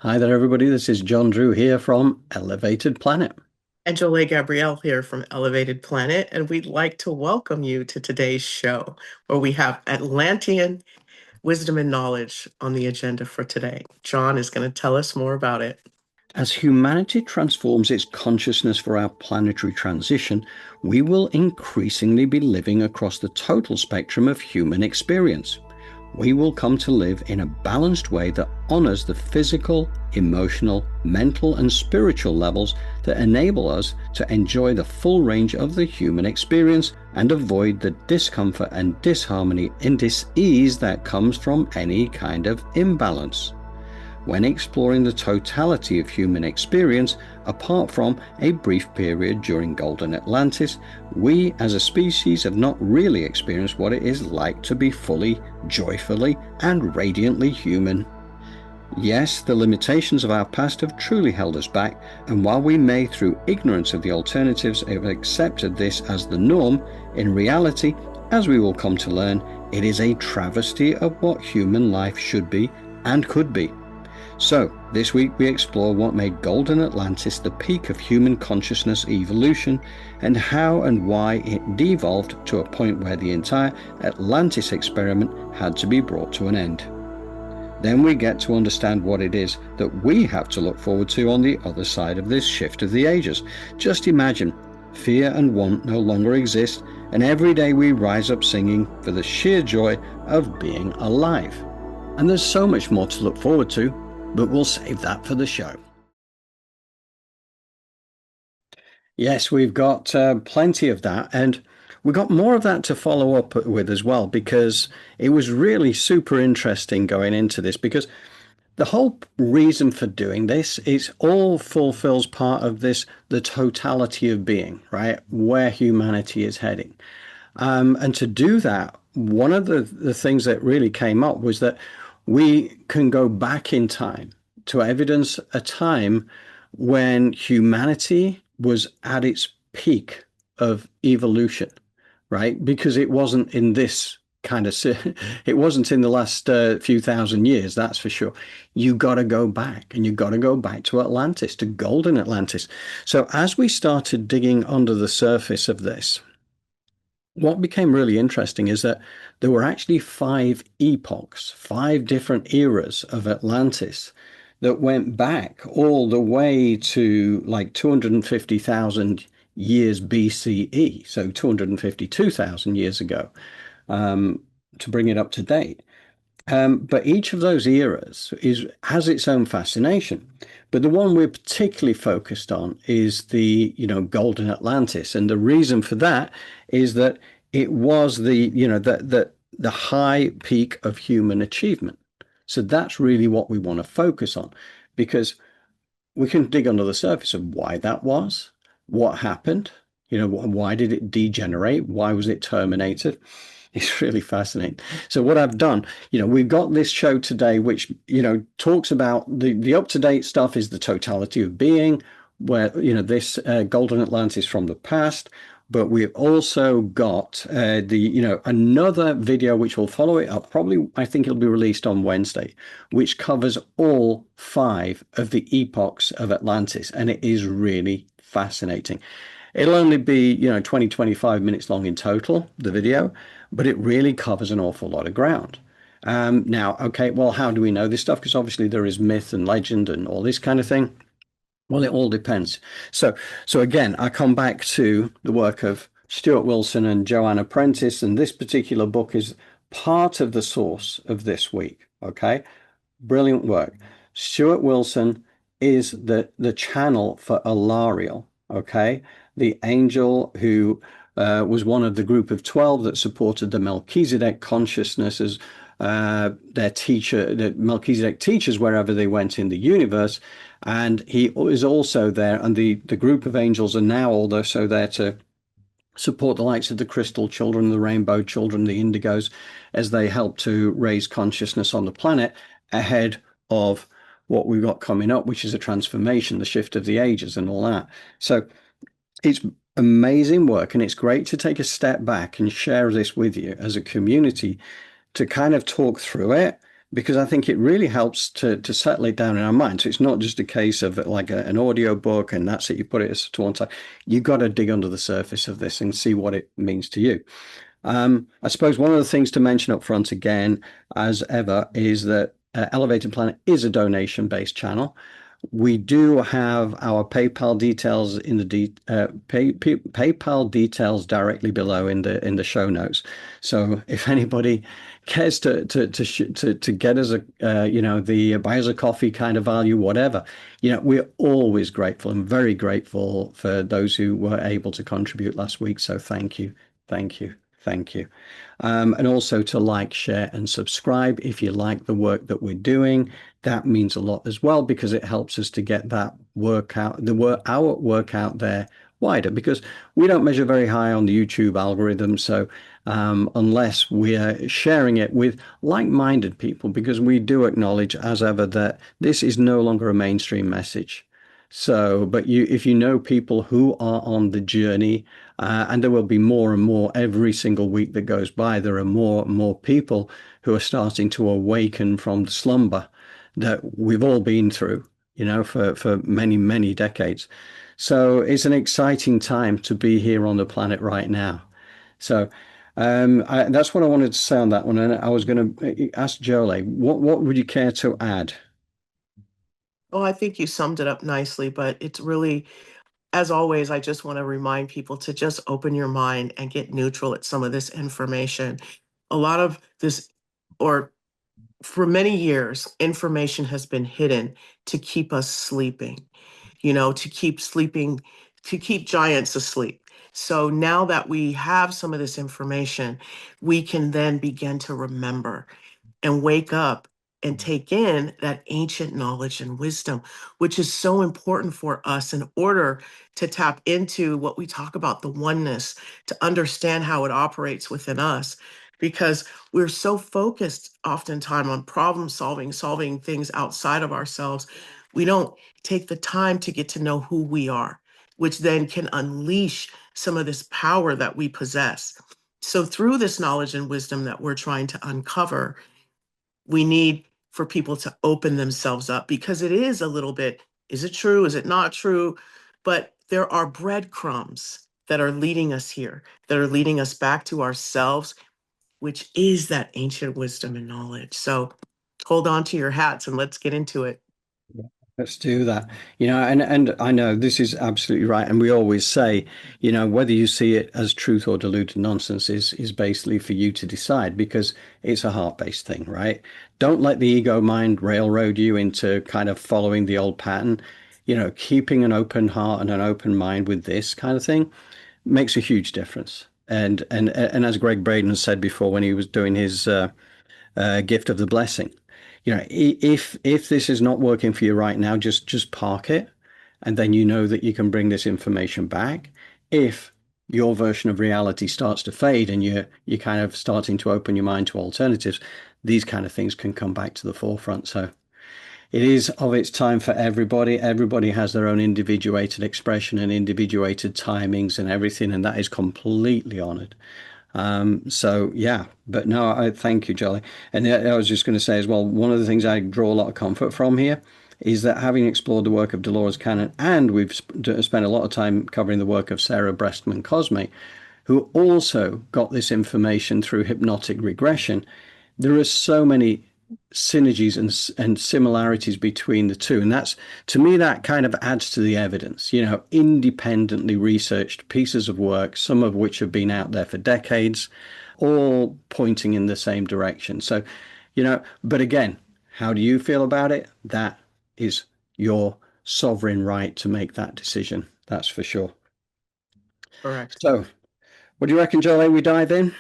Hi there, everybody. This is John Drew here from Elevated Planet. And Jolé Gabrielle here from Elevated Planet, and we'd like to welcome you to today's show, where we have Atlantean wisdom and knowledge on the agenda for today. John is going to tell us more about it. As humanity transforms its consciousness for our planetary transition, we will increasingly be living across the total spectrum of human experience. We will come to live in a balanced way that honors the physical, emotional, mental, and spiritual levels that enable us to enjoy the full range of the human experience and avoid the discomfort and disharmony and dis-ease that comes from any kind of imbalance. When exploring the totality of human experience, apart from a brief period during Golden Atlantis, we as a species have not really experienced what it is like to be fully, joyfully, and radiantly human. Yes, the limitations of our past have truly held us back, and while we may, through ignorance of the alternatives, have accepted this as the norm, in reality, as we will come to learn, it is a travesty of what human life should be and could be. So, this week we explore what made Golden Atlantis the peak of human consciousness evolution, and how and why it devolved to a point where the entire Atlantis experiment had to be brought to an end. Then we get to understand what it is that we have to look forward to on the other side of this shift of the ages. Just imagine, fear and want no longer exist, and every day we rise up singing for the sheer joy of being alive. And there's so much more to look forward to, but we'll save that for the show. Yes, we've got plenty of that, and we got more of that to follow up with as well, because it was really super interesting going into this, because the whole reason for doing this is all fulfills part of this, the totality of being, right? Where humanity is heading. And to do that, one of the things that really came up was that we can go back in time to evidence a time when humanity was at its peak of evolution, right? Because it wasn't in this kind of, it wasn't in the last few thousand years, that's for sure. You got to go back, and you got to go back to Atlantis, to Golden Atlantis. So as we started digging under the surface of this, what became really interesting is that there were actually 5 epochs, 5 different eras of Atlantis that went back all the way to like 250,000 years BCE, so 252,000 years ago, to bring it up to date. But each of those eras has its own fascination. But the one we're particularly focused on is the, Golden Atlantis. And the reason for that is that it was the high peak of human achievement. So that's really what we want to focus on, because we can dig under the surface of why that was, what happened, why did it degenerate? Why was it terminated? It's really fascinating. So what I've done, we've got this show today, which, talks about the up-to-date stuff is the totality of being, where, this Golden Atlantis from the past. But we've also got another video which will follow it up. Probably, I think it'll be released on Wednesday, which covers all 5 of the epochs of Atlantis. And it is really fascinating. It'll only be, 20, 25 minutes long in total, the video, but it really covers an awful lot of ground. Now, okay, well, how do we know this stuff? Because obviously there is myth and legend and all this kind of thing. Well, it all depends. So again, I come back to the work of Stuart Wilson and Joanna Prentice, and this particular book is part of the source of this week. Okay, brilliant work. Stuart Wilson is the channel for Alariel. Okay, the angel who was one of the group of 12 that supported the Melchizedek consciousness as their teacher, the Melchizedek teachers wherever they went in the universe. And he is also there, and the group of angels are now also there to support the likes of the crystal children, the rainbow children, the indigos, as they help to raise consciousness on the planet ahead of what we've got coming up, which is a transformation, the shift of the ages and all that. So it's amazing work, and it's great to take a step back and share this with you as a community to kind of talk through it, because I think it really helps to settle it down in our mind. So it's not just a case of like an audio book and that's it, you put it to one side. You've got to dig under the surface of this and see what it means to you. I suppose one of the things to mention up front again, as ever, is that Elevated Planet is a donation-based channel. We do have our PayPal details in the PayPal details directly below in the show notes. So if anybody cares to get us a the buy us a coffee kind of value, whatever, we're always grateful and very grateful for those who were able to contribute last week. So thank you, thank you, thank you. And also to like, share, and subscribe if you like the work that we're doing. That means a lot as well because it helps us to get that our work out there wider because we don't measure very high on the YouTube algorithm. So unless we're sharing it with like-minded people, because we do acknowledge as ever that this is no longer a mainstream message. So, but if you know people who are on the journey, and there will be more and more every single week that goes by, there are more and more people who are starting to awaken from the slumber that we've all been through, for many, many decades. So it's an exciting time to be here on the planet right now. So that's what I wanted to say on that one. And I was going to ask Jolé, what would you care to add? Oh, I think you summed it up nicely, but it's really, as always, I just want to remind people to just open your mind and get neutral at some of this information. A lot of this, or for many years, information has been hidden to keep us sleeping, to keep sleeping, to keep giants asleep. So now that we have some of this information, we can then begin to remember and wake up and take in that ancient knowledge and wisdom, which is so important for us in order to tap into what we talk about, the oneness, to understand how it operates within us. Because we're so focused oftentimes on problem solving, solving things outside of ourselves, we don't take the time to get to know who we are, which then can unleash some of this power that we possess. So through this knowledge and wisdom that we're trying to uncover, we need for people to open themselves up because it is a little bit, is it true? Is it not true? But there are breadcrumbs that are leading us here, that are leading us back to ourselves, which is that ancient wisdom and knowledge. So hold on to your hats and let's get into it. Let's do that. And I know this is absolutely right. And we always say, whether you see it as truth or deluded nonsense is basically for you to decide because it's a heart-based thing, right? Don't let the ego mind railroad you into kind of following the old pattern. Keeping an open heart and an open mind with this kind of thing makes a huge difference. And as Greg Braden said before when he was doing his gift of the blessing, if this is not working for you right now, just park it, and then you know that you can bring this information back. If your version of reality starts to fade and you're kind of starting to open your mind to alternatives, these kind of things can come back to the forefront. So it is of its time for everybody. Everybody has their own individuated expression and individuated timings and everything, and that is completely honored. So yeah, but no, I thank you, Jolly. And I was just going to say as well, one of the things I draw a lot of comfort from here is that having explored the work of Dolores Cannon, and we've spent a lot of time covering the work of Sarah Breastman Cosme, who also got this information through hypnotic regression. There are so many synergies and similarities between the two, and that's, to me, that kind of adds to the evidence. Independently researched pieces of work, some of which have been out there for decades, all pointing in the same direction. So but again, how do you feel about it? That is your sovereign right to make that decision, that's for sure. Correct. So what do you reckon, Jolé? We dive in?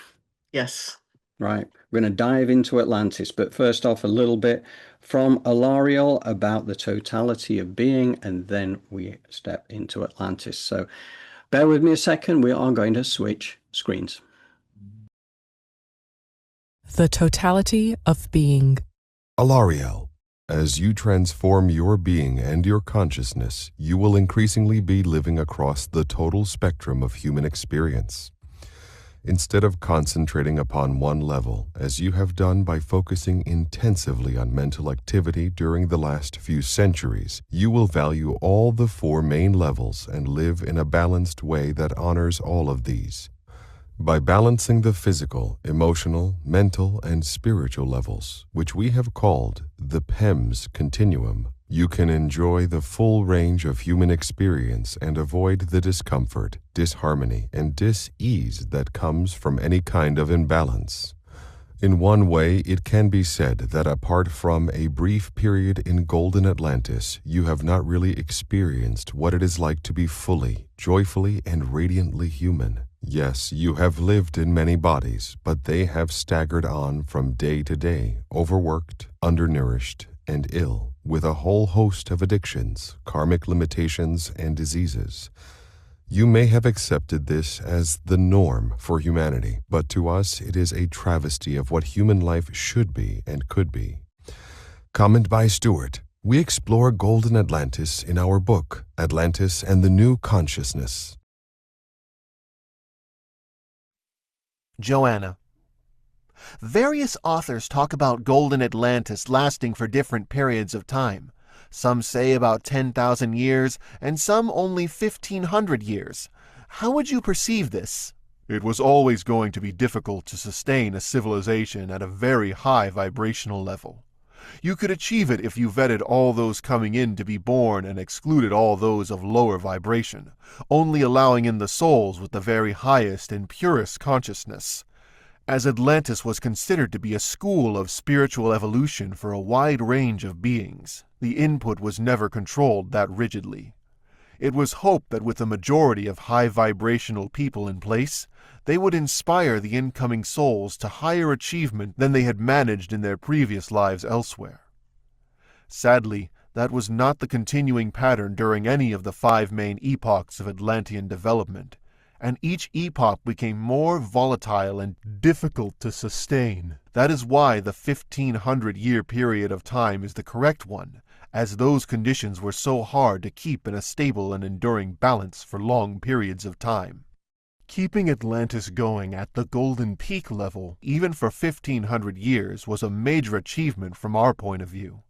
Yes. Right, we're going to dive into Atlantis, but first off, a little bit from Alariel about the totality of being, and then we step into Atlantis. So bear with me a second, we are going to switch screens. The totality of being. Alariel, as you transform your being and your consciousness, you will increasingly be living across the total spectrum of human experience. Instead of concentrating upon one level, as you have done by focusing intensively on mental activity during the last few centuries, you will value all the four main levels and live in a balanced way that honors all of these. By balancing the physical, emotional, mental, and spiritual levels, which we have called the PEMS continuum, you can enjoy the full range of human experience and avoid the discomfort, disharmony, and dis-ease that comes from any kind of imbalance. In one way, it can be said that apart from a brief period in Golden Atlantis, you have not really experienced what it is like to be fully, joyfully, and radiantly human. Yes, you have lived in many bodies, but they have staggered on from day to day, overworked, undernourished, and ill, with a whole host of addictions, karmic limitations, and diseases. You may have accepted this as the norm for humanity, but to us it is a travesty of what human life should be and could be. Comment by Stuart. We explore Golden Atlantis in our book, Atlantis and the New Consciousness. Joanna. Various authors talk about Golden Atlantis lasting for different periods of time. Some say about 10,000 years, and some only 1,500 years. How would you perceive this? It was always going to be difficult to sustain a civilization at a very high vibrational level. You could achieve it if you vetted all those coming in to be born and excluded all those of lower vibration, only allowing in the souls with the very highest and purest consciousness. As Atlantis was considered to be a school of spiritual evolution for a wide range of beings, the input was never controlled that rigidly. It was hoped that with a majority of high vibrational people in place, they would inspire the incoming souls to higher achievement than they had managed in their previous lives elsewhere. Sadly, that was not the continuing pattern during any of the 5 main epochs of Atlantean development, and each epoch became more volatile and difficult to sustain. That is why the 1,500-year period of time is the correct one, as those conditions were so hard to keep in a stable and enduring balance for long periods of time. Keeping Atlantis going at the Golden Peak level, even for 1,500 years, was a major achievement from our point of view.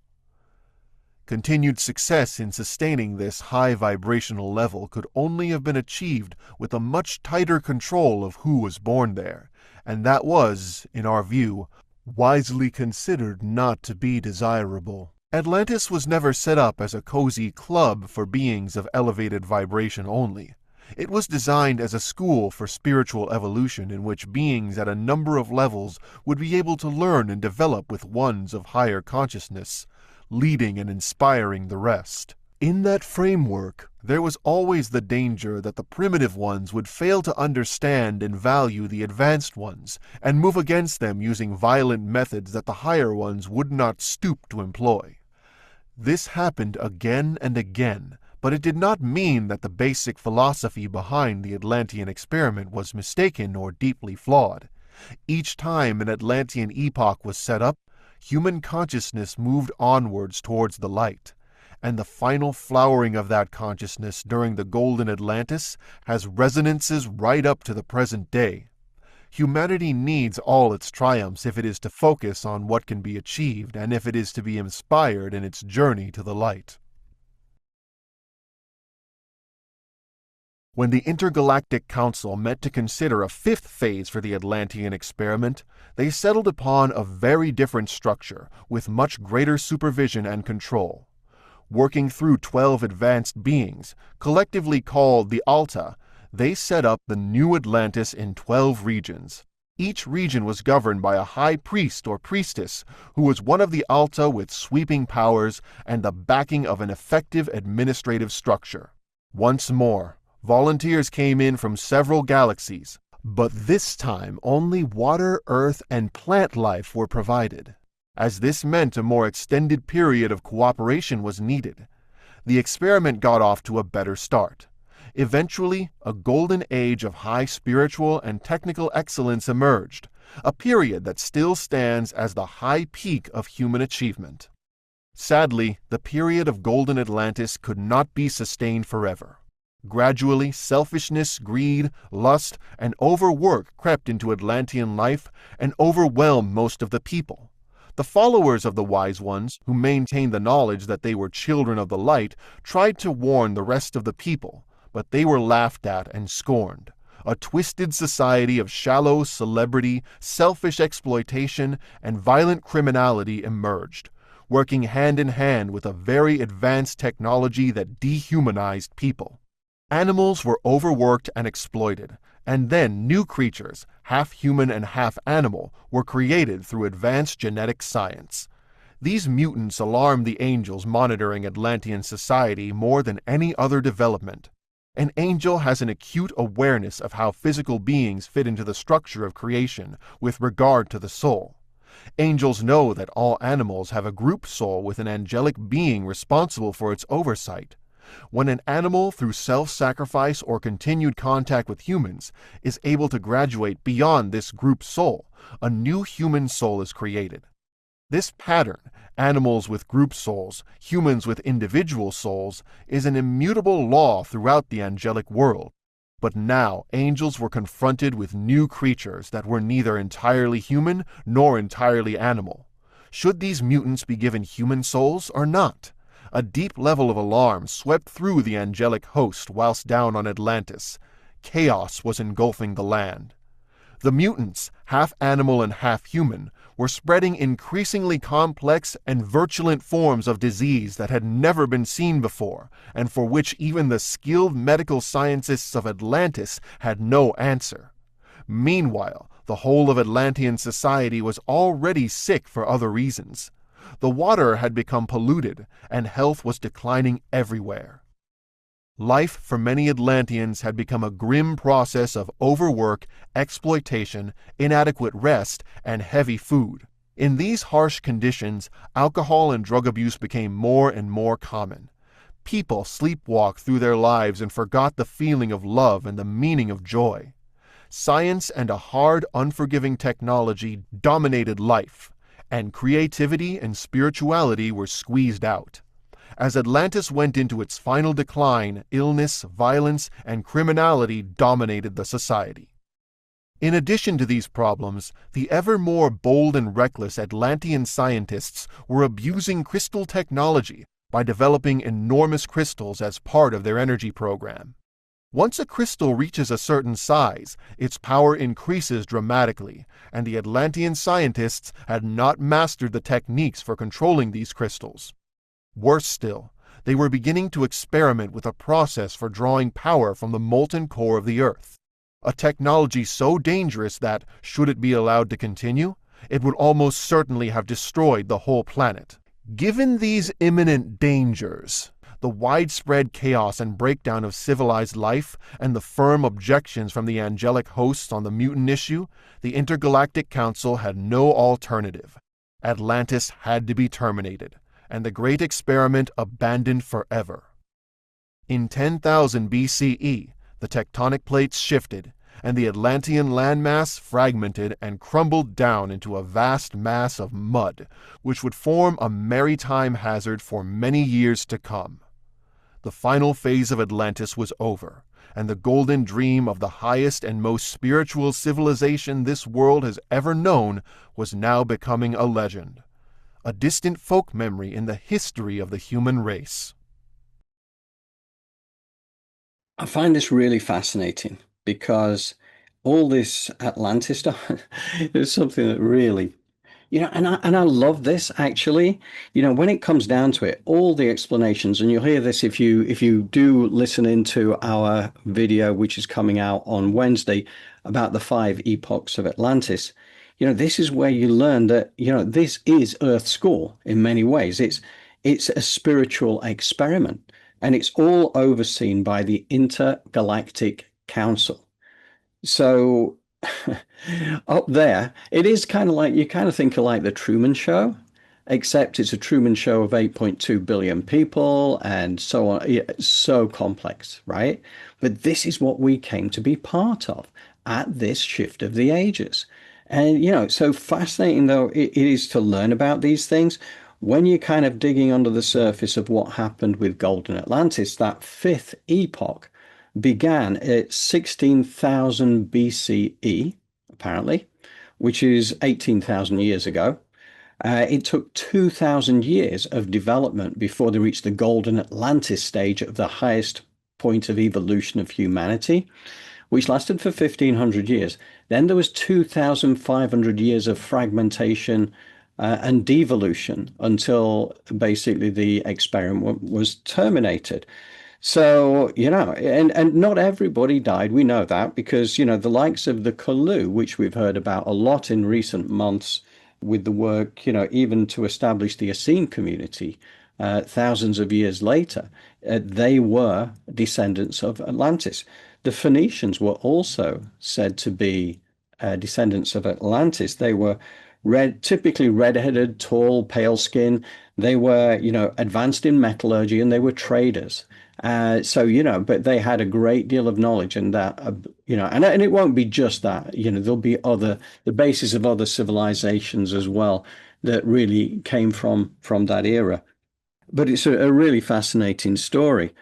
Continued success in sustaining this high vibrational level could only have been achieved with a much tighter control of who was born there, and that was, in our view, wisely considered not to be desirable. Atlantis was never set up as a cozy club for beings of elevated vibration only. It was designed as a school for spiritual evolution in which beings at a number of levels would be able to learn and develop with ones of higher consciousness, leading and inspiring the rest. In that framework, there was always the danger that the primitive ones would fail to understand and value the advanced ones, and move against them using violent methods that the higher ones would not stoop to employ. This happened again and again, but it did not mean that the basic philosophy behind the Atlantean experiment was mistaken or deeply flawed. Each time an Atlantean epoch was set up, human consciousness moved onwards towards the light, and the final flowering of that consciousness during the Golden Atlantis has resonances right up to the present day. Humanity needs all its triumphs if it is to focus on what can be achieved and if it is to be inspired in its journey to the light. When the Intergalactic Council met to consider a 5th phase for the Atlantean experiment, they settled upon a very different structure with much greater supervision and control. Working through 12 advanced beings, collectively called the Alta, they set up the New Atlantis in 12 regions. Each region was governed by a high priest or priestess who was one of the Alta with sweeping powers and the backing of an effective administrative structure. Once more, volunteers came in from several galaxies, but this time only water, earth, and plant life were provided. As this meant a more extended period of cooperation was needed, the experiment got off to a better start. Eventually, a golden age of high spiritual and technical excellence emerged, a period that still stands as the high peak of human achievement. Sadly, the period of Golden Atlantis could not be sustained forever. Gradually, selfishness, greed, lust, and overwork crept into Atlantean life and overwhelmed most of the people. The followers of the Wise Ones, who maintained the knowledge that they were children of the light, tried to warn the rest of the people, but they were laughed at and scorned. A twisted society of shallow celebrity, selfish exploitation, and violent criminality emerged, working hand in hand with a very advanced technology that dehumanized people. Animals were overworked and exploited, and then new creatures, half human and half animal, were created through advanced genetic science. These mutants alarmed the angels monitoring Atlantean society more than any other development. An angel has an acute awareness of how physical beings fit into the structure of creation with regard to the soul. Angels know that all animals have a group soul with an angelic being responsible for its oversight. When an animal, through self-sacrifice or continued contact with humans, is able to graduate beyond this group soul, a new human soul is created. This pattern, animals with group souls, humans with individual souls, is an immutable law throughout the angelic world. But now angels were confronted with new creatures that were neither entirely human nor entirely animal. Should these mutants be given human souls or not? A deep level of alarm swept through the angelic host whilst down on Atlantis. Chaos was engulfing the land. The mutants, half animal and half human, were spreading increasingly complex and virulent forms of disease that had never been seen before, and for which even the skilled medical scientists of Atlantis had no answer. Meanwhile, the whole of Atlantean society was already sick for other reasons. The water had become polluted, and health was declining everywhere. Life for many Atlanteans had become a grim process of overwork, exploitation, inadequate rest, and heavy food. In these harsh conditions, alcohol and drug abuse became more and more common. People sleepwalked through their lives and forgot the feeling of love and the meaning of joy. Science and a hard, unforgiving technology dominated life, and creativity and spirituality were squeezed out. As Atlantis went into its final decline, illness, violence, and criminality dominated the society. In addition to these problems, the ever more bold and reckless Atlantean scientists were abusing crystal technology by developing enormous crystals as part of their energy program. Once a crystal reaches a certain size, its power increases dramatically, and the Atlantean scientists had not mastered the techniques for controlling these crystals. Worse still, they were beginning to experiment with a process for drawing power from the molten core of the Earth, a technology so dangerous that, should it be allowed to continue, it would almost certainly have destroyed the whole planet. Given these imminent dangers, the widespread chaos and breakdown of civilized life, and the firm objections from the angelic hosts on the mutant issue, the Intergalactic Council had no alternative. Atlantis had to be terminated, and the great experiment abandoned forever. In 10,000 BCE, the tectonic plates shifted, and the Atlantean landmass fragmented and crumbled down into a vast mass of mud, which would form a maritime hazard for many years to come. The final phase of Atlantis was over, and the golden dream of the highest and most spiritual civilization this world has ever known was now becoming a legend, a distant folk memory in the history of the human race. I find this really fascinating because all this Atlantis stuff is something that really, and I love this actually. When it comes down to it, all the explanations, and you'll hear this if you do listen into our video, which is coming out on Wednesday about the 5 epochs of Atlantis. This is where you learn that, this is Earth School in many ways. It's a spiritual experiment, and it's all overseen by the Intergalactic Council. So up there, it is kind of like, you kind of think of like the Truman Show, except it's a Truman Show of 8.2 billion people and so on. It's so complex, right? But this is what we came to be part of at this shift of the ages. And, it's so fascinating, though, it is to learn about these things. When you're kind of digging under the surface of what happened with Golden Atlantis, that 5th epoch, began at 16,000 BCE, apparently, which is 18,000 years ago. It took 2,000 years of development before they reached the Golden Atlantis stage of the highest point of evolution of humanity, which lasted for 1,500 years. Then there was 2,500 years of fragmentation and devolution until basically the experiment was terminated. So, and not everybody died. We know that because, the likes of the Kalu, which we've heard about a lot in recent months with the work, even to establish the Essene community thousands of years later, they were descendants of Atlantis. The Phoenicians were also said to be descendants of Atlantis. They were typically red-headed, tall, pale skin. They were, advanced in metallurgy, and they were traders. But they had a great deal of knowledge, and that, and it won't be just that, there'll be the basis of other civilizations as well that really came from that era. But it's a really fascinating story.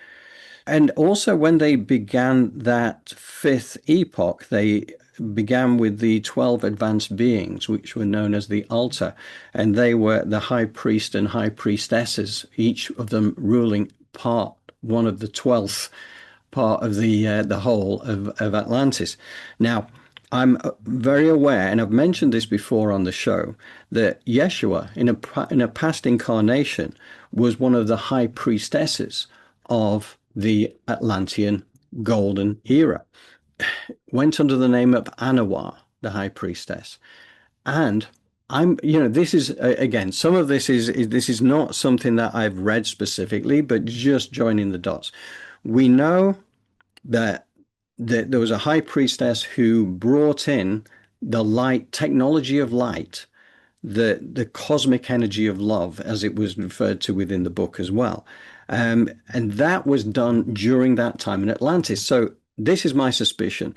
And also, when they began that fifth epoch, they began with the 12 advanced beings, which were known as the Altar, and they were the high priest and high priestesses, each of them ruling one of the 12th part of the whole of Atlantis. Now, I'm very aware, and I've mentioned this before on the show, that Yeshua, in a past incarnation, was one of the high priestesses of the Atlantean Golden Era. Went under the name of Anawa, the high priestess. And this is, again, some of this is not something that I've read specifically, but just joining the dots. We know that there was a high priestess who brought in the light, technology of light, the cosmic energy of love, as it was referred to within the book as well. And that was done during that time in Atlantis. So this is my suspicion.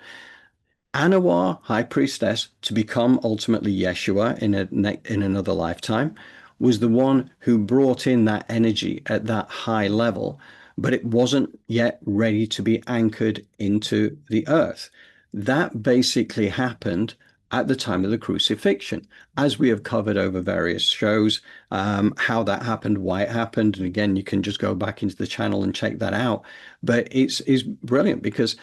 Anawa, high priestess, to become ultimately Yeshua in another lifetime, was the one who brought in that energy at that high level, but it wasn't yet ready to be anchored into the earth. That basically happened at the time of the crucifixion, as we have covered over various shows, how that happened, why it happened. And again, you can just go back into the channel and check that out. But it's brilliant because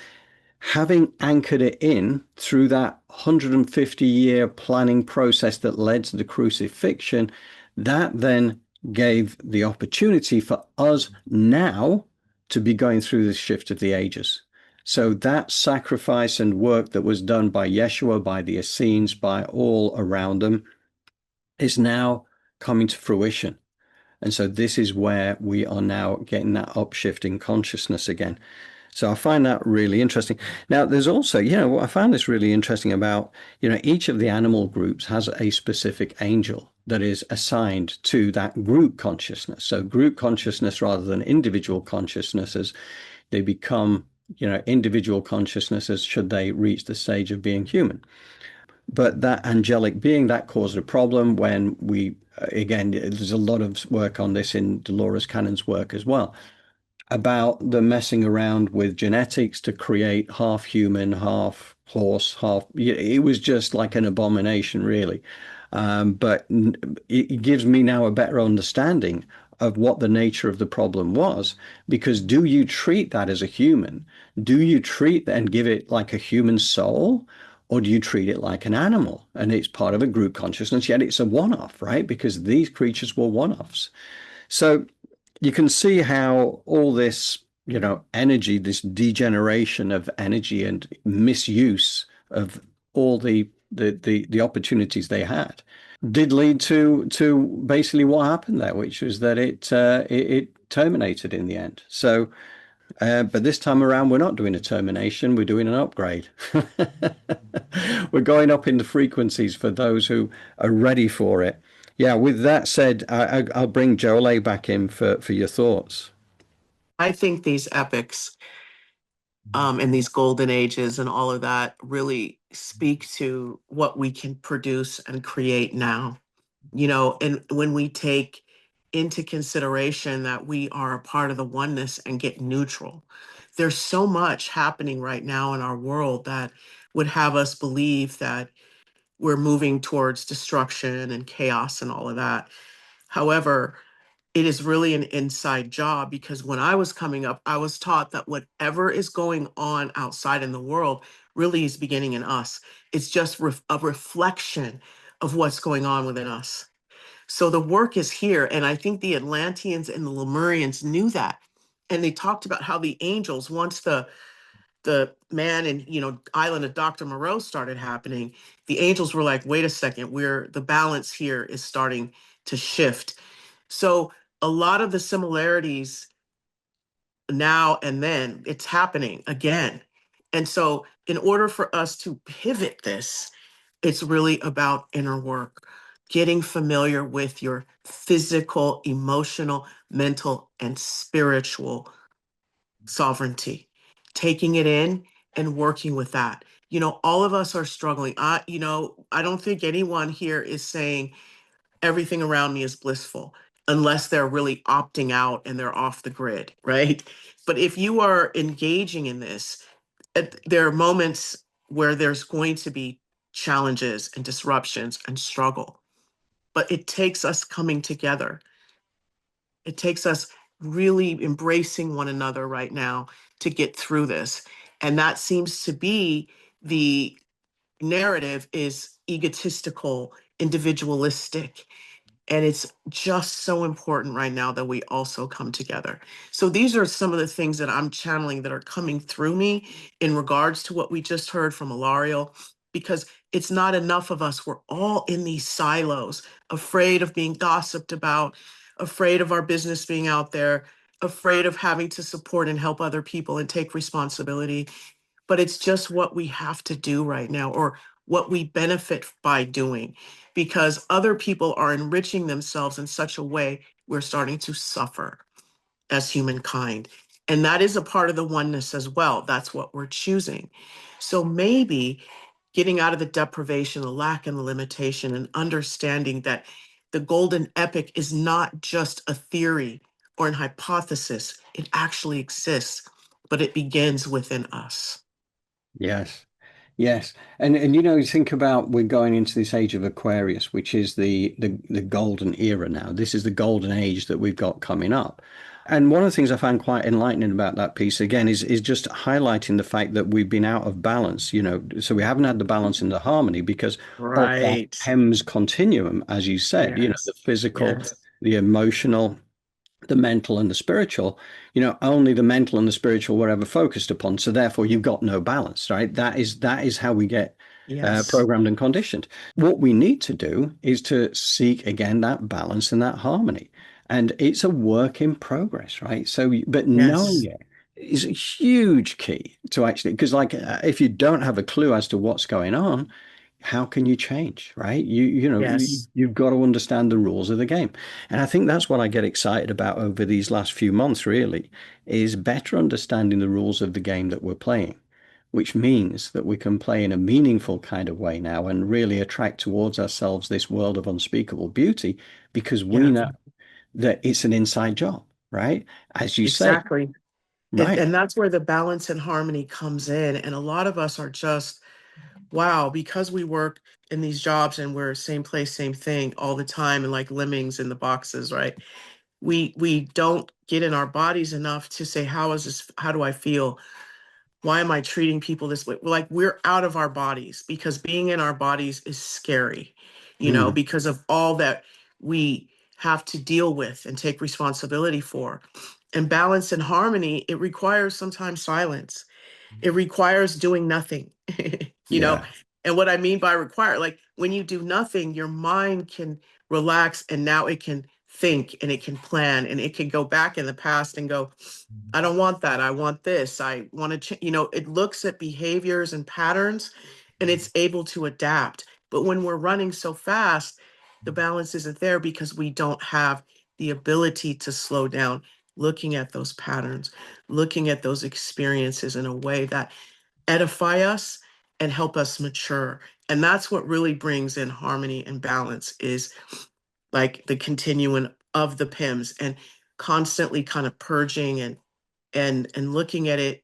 having anchored it in through that 150-year planning process that led to the crucifixion, that then gave the opportunity for us now to be going through the shift of the ages. So that sacrifice and work that was done by Yeshua, by the Essenes, by all around them, is now coming to fruition. And so this is where we are now getting that upshift in consciousness again. So I find that really interesting. Now, there's also, I found this really interesting about, each of the animal groups has a specific angel that is assigned to that group consciousness. So group consciousness rather than individual consciousness, as they become, individual consciousnesses should they reach the stage of being human. But that angelic being, that caused a problem when again, there's a lot of work on this in Dolores Cannon's work as well, about the messing around with genetics to create half human, half horse, it was just like an abomination, really. But it gives me now a better understanding of what the nature of the problem was, because do you treat that as a human? Do you treat and give it like a human soul? Or do you treat it like an animal? And it's part of a group consciousness, yet it's a one-off, right? Because these creatures were one-offs. So you can see how all this, energy, this degeneration of energy and misuse of all the opportunities they had did lead to basically what happened there, which was that it terminated in the end. So, but this time around, we're not doing a termination, we're doing an upgrade. We're going up in the frequencies for those who are ready for it. Yeah, with that said, I'll bring Jolé back in for your thoughts. I think these epics and these golden ages and all of that really speak to what we can produce and create now. And when we take into consideration that we are a part of the oneness and get neutral. There's so much happening right now in our world that would have us believe that we're moving towards destruction and chaos and all of that. However, it is really an inside job, because when I was coming up, I was taught that whatever is going on outside in the world really is beginning in us. It's just a reflection of what's going on within us. So the work is here. And I think the Atlanteans and the Lemurians knew that. And they talked about how the angels, once the man and island of Dr. Moreau started happening, the angels were like, wait a second, the balance here is starting to shift. So a lot of the similarities now and then, it's happening again. And so in order for us to pivot this, it's really about inner work, getting familiar with your physical, emotional, mental, and spiritual sovereignty, taking it in and working with that. All of us are struggling. I don't think anyone here is saying everything around me is blissful, unless they're really opting out and they're off the grid, right? But if you are engaging in this, there are moments where there's going to be challenges and disruptions and struggle. But it takes us coming together. It takes us really embracing one another right now to get through this. And that seems to be the narrative, is egotistical, individualistic. And it's just so important right now that we also come together. So these are some of the things that I'm channeling that are coming through me in regards to what we just heard from Alariel, because it's not enough of us. We're all in these silos, afraid of being gossiped about, afraid of our business being out there, afraid of having to support and help other people and take responsibility. But it's just what we have to do right now, or what we benefit by doing, because other people are enriching themselves in such a way we're starting to suffer as humankind. And that is a part of the oneness as well. That's what we're choosing. So maybe getting out of the deprivation, the lack, and the limitation, and understanding that the golden epoch is not just a theory or an hypothesis. It actually exists, but it begins within us. Yes. Yes. And you think about, we're going into this age of Aquarius, which is the golden era now. This is the golden age that we've got coming up. And one of the things I found quite enlightening about that piece again is just highlighting the fact that we've been out of balance, so we haven't had the balance and the harmony because of that Right. PEMS continuum, as you said, the Yes. physical, Yes. the emotional, the mental and the spiritual, only the mental and the spiritual were ever focused upon. So therefore you've got no balance, right? That is how we get Yes. programmed and conditioned. What we need to do is to seek again that balance and that harmony. And it's a work in progress, right? So, but knowing Yes. it is a huge key to actually, because if you don't have a clue as to what's going on, how can you change, right? Yes. You've got to understand the rules of the game. And I think that's what I get excited about over these last few months, really, is better understanding the rules of the game that we're playing, which means that we can play in a meaningful kind of way now and really attract towards ourselves this world of unspeakable beauty, because we Yeah. know that it's an inside job, right? As you say, Exactly. right? And that's where the balance and harmony comes in. And a lot of us are just, wow, because we work in these jobs and we're same place, same thing all the time, and like lemmings in the boxes, right? We don't get in our bodies enough to say, how do I feel? Why am I treating people this way? Like, we're out of our bodies, because being in our bodies is scary, Mm, because of all that we have to deal with and take responsibility for. And balance and harmony, it requires sometimes silence. It requires doing nothing, you know. yeah. And what I mean by require, like when you do nothing, your mind can relax, and now it can think and it can plan and it can go back in the past and go, I don't want that. I want this. I want to change. It looks at behaviors and patterns, and it's able to adapt. But when we're running so fast, the balance isn't there, because we don't have the ability to slow down, looking at those patterns, looking at those experiences in a way that edify us and help us mature. And that's what really brings in harmony and balance, is like the continuum of the PIMS and constantly kind of purging and looking at it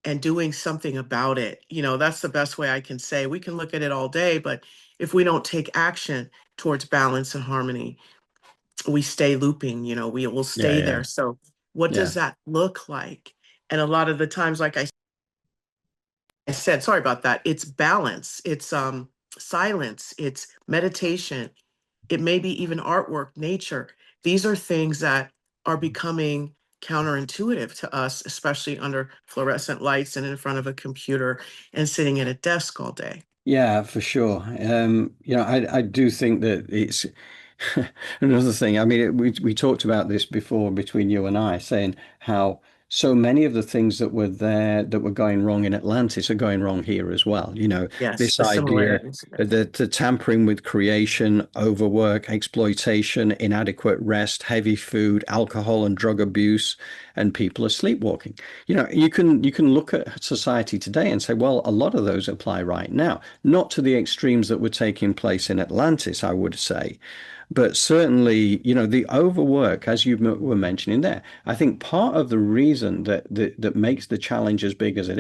and doing something about it. That's the best way I can say. We can look at it all day, but if we don't take action towards balance and harmony, we stay looping, we will Yeah, stay yeah, there. So what yeah, does that look like? And a lot of the times, like I said, sorry about that, it's balance, it's silence, it's meditation, it may be even artwork, nature. These are things that are becoming counterintuitive to us, especially under fluorescent lights and in front of a computer and sitting at a desk all day. yeah, for sure. I do think that it's another thing. I mean, we talked about this before between you and I, saying how so many of the things that were there that were going wrong in Atlantis are going wrong here as well. Yes, This the idea similarities. Yes. that the tampering with creation, overwork, exploitation, inadequate rest, heavy food, alcohol and drug abuse, and people are sleepwalking. You can look at society today and say, well, a lot of those apply right now, not to the extremes that were taking place in Atlantis, I would say. But certainly, the overwork, as you were mentioning there, I think part of the reason that makes the challenge as big as it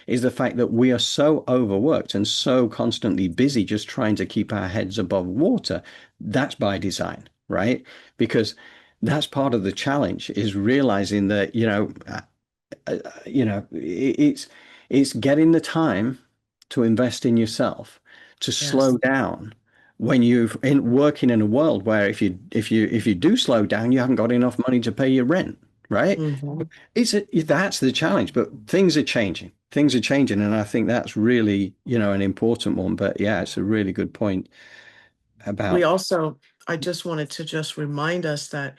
is the fact that we are so overworked and so constantly busy just trying to keep our heads above water. That's by design, right? Because that's part of the challenge is realizing that, it's getting the time to invest in yourself, to Yes. slow down when you're working in a world where if you do slow down, you haven't got enough money to pay your rent, right? Mhm. That's the challenge, but things are changing. Things are changing, and I think that's really, an important one. But yeah, it's a really good point We about also, I just wanted to just remind us that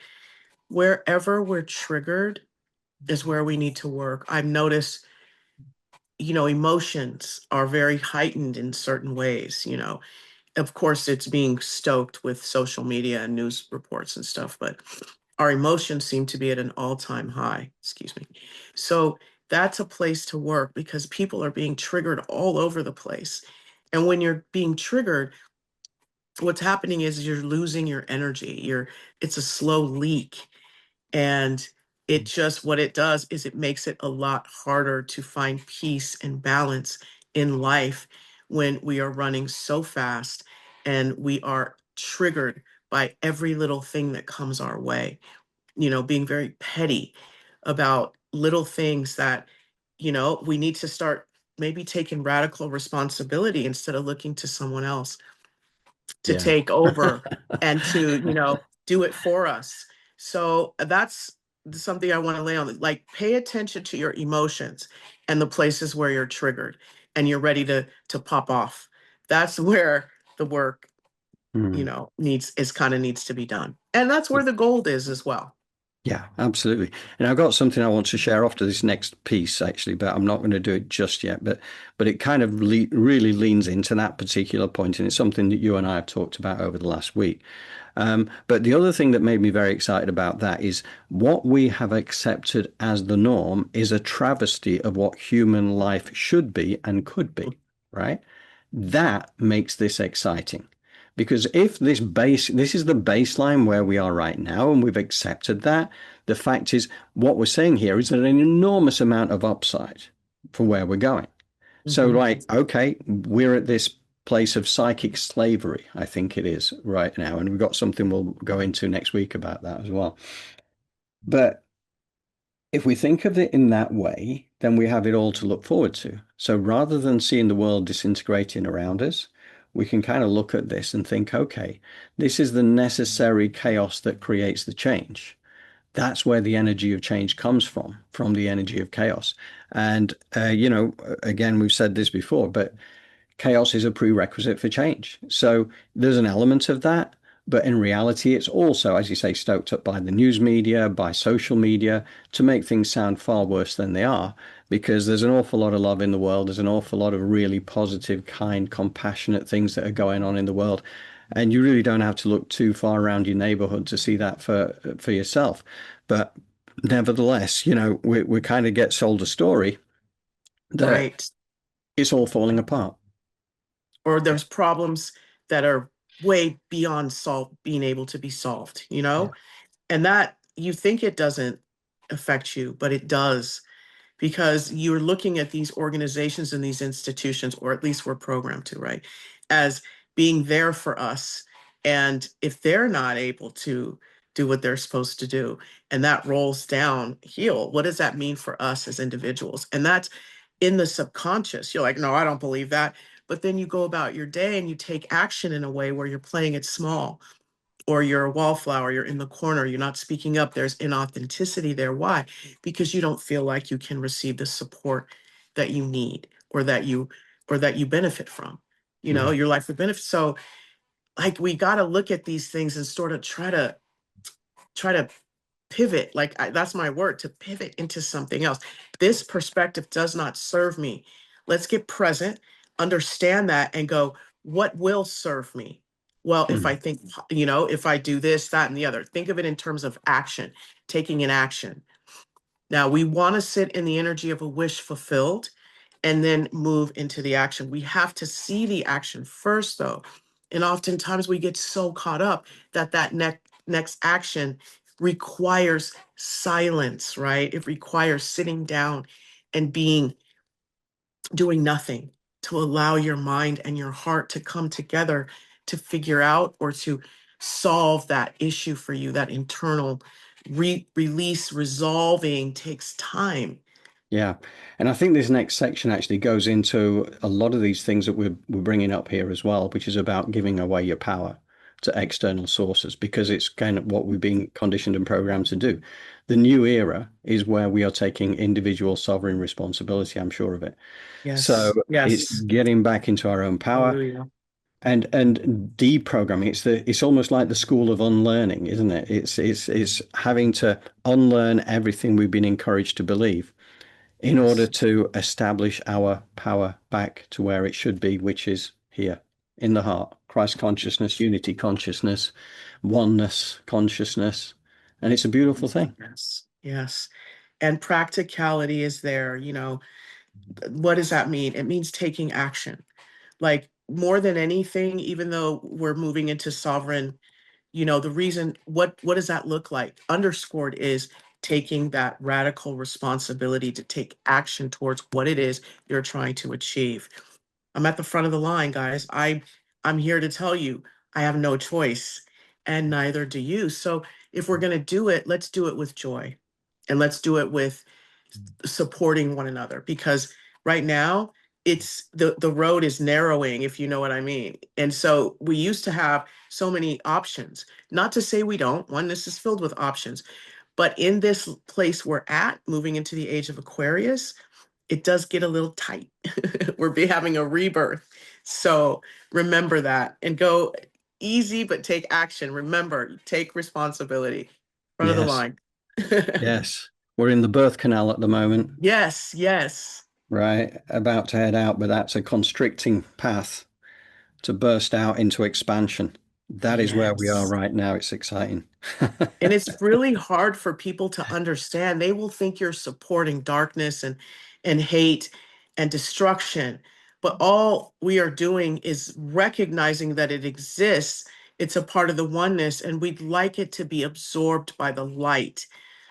wherever we're triggered is where we need to work. I've noticed, emotions are very heightened in certain ways. Of course, it's being stoked with social media and news reports and stuff, but our emotions seem to be at an all-time high. Excuse me. So that's a place to work because people are being triggered all over the place. And when you're being triggered, what's happening is you're losing your energy. It's a slow leak. And it just, what it does is it makes it a lot harder to find peace and balance in life when we are running so fast and we are triggered by every little thing that comes our way. Being very petty about little things that, we need to start maybe taking radical responsibility instead of looking to someone else to yeah. take over and to, do it for us. So that's something I want to lay on. Like, pay attention to your emotions and the places where you're triggered and you're ready to pop off. That's where the work, Mm. needs to be done. And that's where the gold is as well. Yeah, absolutely. And I've got something I want to share after this next piece, actually, but I'm not going to do it just yet. But it kind of really leans into that particular point, and it's something that you and I have talked about over the last week. But the other thing that made me very excited about that is what we have accepted as the norm is a travesty of what human life should be and could be, right? That makes this exciting. Because if this is the baseline where we are right now, and we've accepted that, the fact is, what we're saying here is that an enormous amount of upside for where we're going. So, Mhm. like, okay, we're at this place of psychic slavery, I think it is right now. And we've got something we'll go into next week about that as well. But if we think of it in that way, then we have it all to look forward to. So rather than seeing the world disintegrating around us, we can kind of look at this and think, okay, this is the necessary chaos that creates the change. That's where the energy of change comes from the energy of chaos. And, again, we've said this before, but chaos is a prerequisite for change. So there's an element of that. But in reality, it's also, as you say, stoked up by the news media, by social media, to make things sound far worse than they are, because there's an awful lot of love in the world. There's an awful lot of really positive, kind, compassionate things that are going on in the world. And you really don't have to look too far around your neighborhood to see that for yourself. But nevertheless, we kind of get sold a story that Right. it's all falling apart. Or there's problems that are way beyond being able to be solved, you Yeah. know? And that you think it doesn't affect you, but it does, because you're looking at these organizations and these institutions, or at least we're programmed to, right, as being there for us. And if they're not able to do what they're supposed to do, and that rolls downhill, what does that mean for us as individuals? And that's in the subconscious. You're like, no, I don't believe that. But then you go about your day and you take action in a way where you're playing it small, or you're a wallflower, you're in the corner, you're not speaking up. There's inauthenticity there. Why? Because you don't feel like you can receive the support that you need, or that you benefit from. You know, Yeah. your life would benefit. So like we got to look at these things and sort of try to pivot. Like that's my word, to pivot into something else. This perspective does not serve me. Let's get present, understand that, and go, what will serve me? Well, if I Mm. think, if I do this, that, and the other, think of it in terms of action, taking an action. Now, we want to sit in the energy of a wish fulfilled and then move into the action. We have to see the action first, though. And oftentimes we get so caught up that next action requires silence, right? It requires sitting down and doing nothing, to allow your mind and your heart to come together to figure out or to solve that issue for you. That internal release, resolving takes time. Yeah. And I think this next section actually goes into a lot of these things that we're bringing up here as well, which is about giving away your power to external sources, because it's kind of what we've been conditioned and programmed to do. The new era is where we are taking individual sovereign responsibility. I'm sure of it. So Yes, it's yes. getting back into our own power Hallelujah. and deprogramming. It's almost like the school of unlearning, isn't it? It's having to unlearn everything we've been encouraged to believe in order Yes. to establish our power back to where it should be, which is here in the heart. Christ consciousness, unity consciousness, oneness consciousness. And it's a beautiful thing. Yes. Yes. And practicality is there. What does that mean? It means taking action. Like more than anything, even though we're moving into sovereign, the reason, what does that look like? Underscored is taking that radical responsibility to take action towards what it is you're trying to achieve. I'm at the front of the line, guys. I'm here to tell you I have no choice, and neither do you. So if we're going to do it, let's do it with joy, and let's do it with supporting one another, because right now it's the road is narrowing, if you know what I mean. And so we used to have so many options. Not to say we don't. Oneness is filled with options. But in this place we're at, moving into the age of Aquarius, it does get a little tight. We're having a rebirth. So remember that and go easy, but take action. Remember, take responsibility. Front of the Yes, line. yes. We're in the birth canal at the moment, Yes, yes. right? About to head out, but that's a constricting path to burst out into expansion. That is where we are Yes. right now. It's exciting. And it's really hard for people to understand. They will think you're supporting darkness and hate and destruction. But all we are doing is recognizing that it exists. It's a part of the oneness, and we'd like it to be absorbed by the light.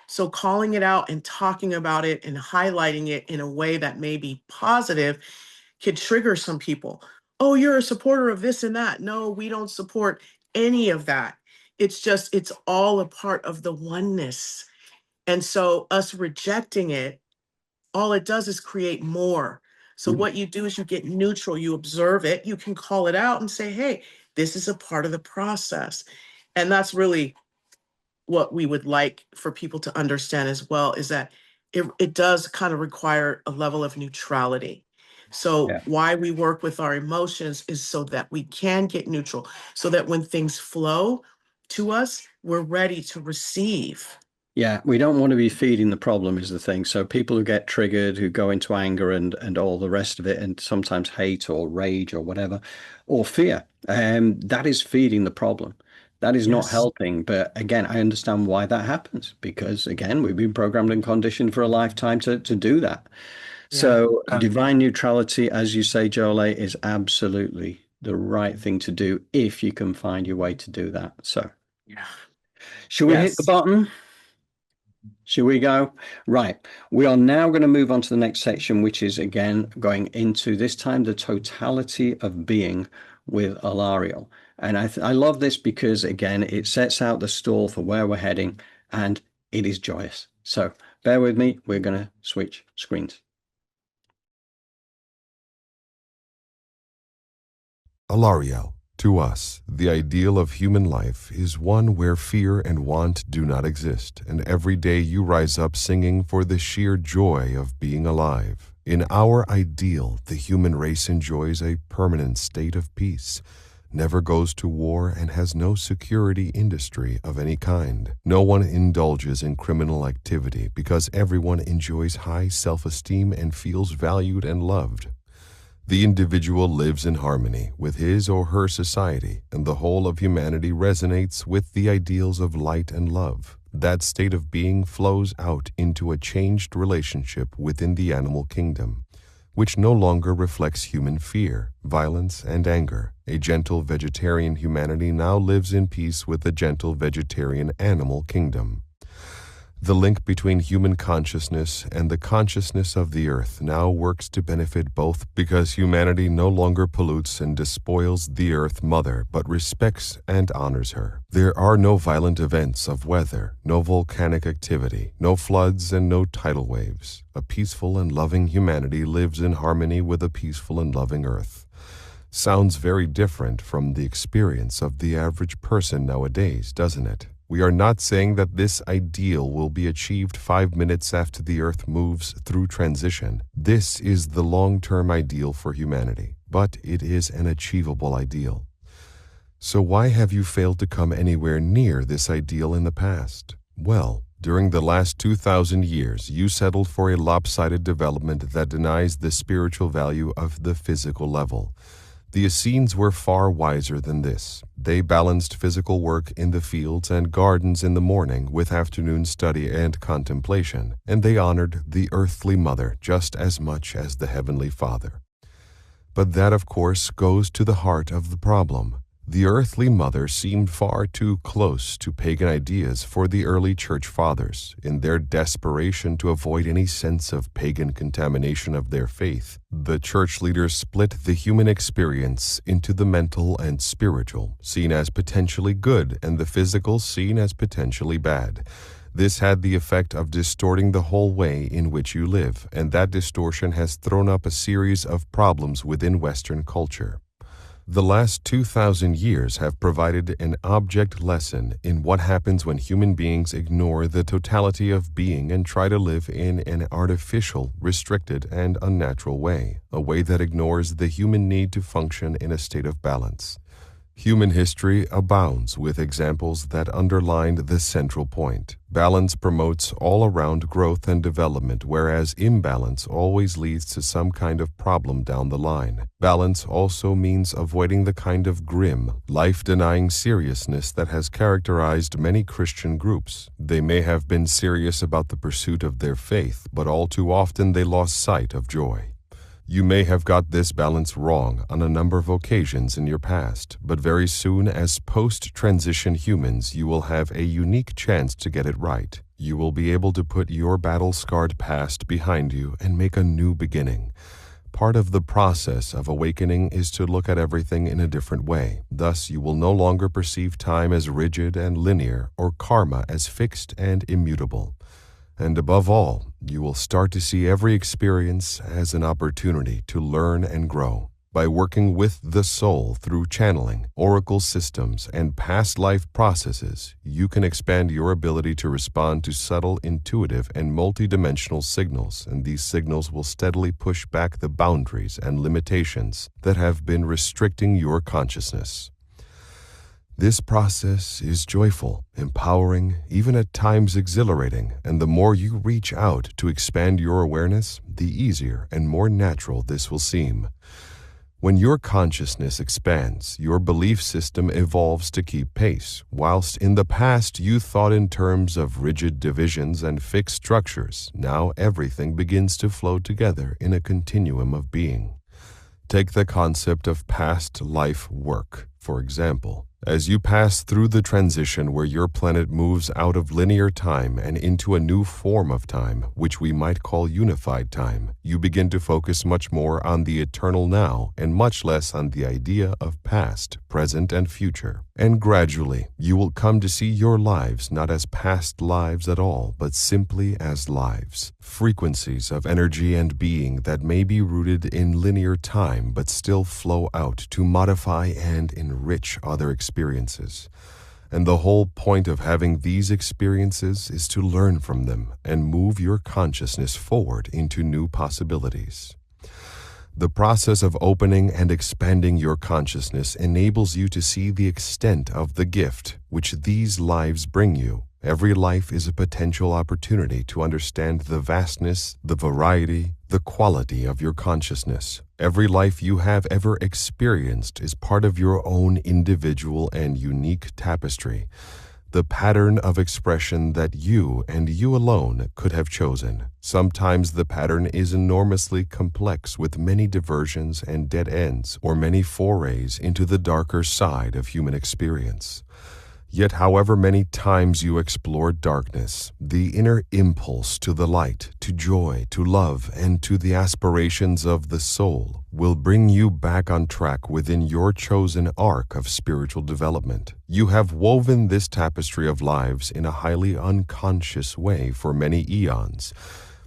So calling it out and talking about it and highlighting it in a way that may be positive could trigger some people. Oh, you're a supporter of this and that. No, we don't support any of that. It's all a part of the oneness. And so us rejecting it, all it does is create more. So what you do is you get neutral, you observe it, you can call it out and say, hey, this is a part of the process. And that's really what we would like for people to understand as well, is that it does kind of require a level of neutrality. So Yeah. why we work with our emotions is so that we can get neutral, so that when things flow to us, we're ready to receive. Yeah, we don't want to be feeding the problem is the thing. So people who get triggered, who go into anger and all the rest of it, and sometimes hate or rage or whatever, or fear, that is feeding the problem. That is not Yes. helping. But again, I understand why that happens because again, we've been programmed and conditioned for a lifetime to do that. Yeah. So divine neutrality, as you say, Jolé, is absolutely the right thing to do if you can find your way to do that. So, Yeah. should we hit the Yes. button? Should we go? Right. We are now going to move on to the next section, which is again going into this time the totality of being with Alariel. And I love this because again, it sets out the stall for where we're heading and it is joyous. So bear with me. We're going to switch screens. Alariel, to us, the ideal of human life is one where fear and want do not exist, and every day you rise up singing for the sheer joy of being alive. In our ideal, the human race enjoys a permanent state of peace, never goes to war, and has no security industry of any kind. No one indulges in criminal activity because everyone enjoys high self-esteem and feels valued and loved. The individual lives in harmony with his or her society, and the whole of humanity resonates with the ideals of light and love. That state of being flows out into a changed relationship within the animal kingdom, which no longer reflects human fear, violence, and anger. A gentle vegetarian humanity now lives in peace with the gentle vegetarian animal kingdom. The link between human consciousness and the consciousness of the earth now works to benefit both because humanity no longer pollutes and despoils the earth mother, but respects and honors her. There are no violent events of weather, no volcanic activity, no floods, and no tidal waves. A peaceful and loving humanity lives in harmony with a peaceful and loving earth. Sounds very different from the experience of the average person nowadays, doesn't it? We are not saying that this ideal will be achieved 5 minutes after the Earth moves through transition. This is the long-term ideal for humanity, but it is an achievable ideal. So why have you failed to come anywhere near this ideal in the past? Well, during the last 2,000 years, you settled for a lopsided development that denies the spiritual value of the physical level. The Essenes were far wiser than this. They balanced physical work in the fields and gardens in the morning with afternoon study and contemplation, and they honored the earthly mother just as much as the heavenly Father. But that, of course, goes to the heart of the problem. The earthly mother seemed far too close to pagan ideas for the early church fathers. In their desperation to avoid any sense of pagan contamination of their faith, the church leaders split the human experience into the mental and spiritual, seen as potentially good, and the physical, seen as potentially bad. This had the effect of distorting the whole way in which you live, and that distortion has thrown up a series of problems within Western culture. The last 2,000 years have provided an object lesson in what happens when human beings ignore the totality of being and try to live in an artificial, restricted, and unnatural way, a way that ignores the human need to function in a state of balance. Human history abounds with examples that underlined the central point. Balance promotes all-around growth and development, whereas imbalance always leads to some kind of problem down the line. Balance also means avoiding the kind of grim, life-denying seriousness that has characterized many Christian groups. They may have been serious about the pursuit of their faith, but all too often they lost sight of joy. You may have got this balance wrong on a number of occasions in your past, but very soon as post-transition humans, you will have a unique chance to get it right. You will be able to put your battle-scarred past behind you and make a new beginning. Part of the process of awakening is to look at everything in a different way. Thus, you will no longer perceive time as rigid and linear or karma as fixed and immutable. And above all, you will start to see every experience as an opportunity to learn and grow. By working with the soul through channeling, oracle systems, and past life processes, you can expand your ability to respond to subtle, intuitive, and multidimensional signals, and these signals will steadily push back the boundaries and limitations that have been restricting your consciousness. This process is joyful, empowering, even at times exhilarating, and the more you reach out to expand your awareness, the easier and more natural this will seem. When your consciousness expands, your belief system evolves to keep pace. Whilst in the past you thought in terms of rigid divisions and fixed structures, now everything begins to flow together in a continuum of being. Take the concept of past life work, for example. As you pass through the transition where your planet moves out of linear time and into a new form of time, which we might call unified time, you begin to focus much more on the eternal now and much less on the idea of past, present, and future. And gradually, you will come to see your lives not as past lives at all, but simply as lives, frequencies of energy and being that may be rooted in linear time but still flow out to modify and enrich other experiences. And the whole point of having these experiences is to learn from them and move your consciousness forward into new possibilities. The process of opening and expanding your consciousness enables you to see the extent of the gift which these lives bring you. Every life is a potential opportunity to understand the vastness, the variety, the quality of your consciousness. Every life you have ever experienced is part of your own individual and unique tapestry, the pattern of expression that you and you alone could have chosen. Sometimes the pattern is enormously complex with many diversions and dead ends, or many forays into the darker side of human experience. Yet however many times you explore darkness, the inner impulse to the light, to joy, to love, and to the aspirations of the soul will bring you back on track within your chosen arc of spiritual development. You have woven this tapestry of lives in a highly unconscious way for many eons,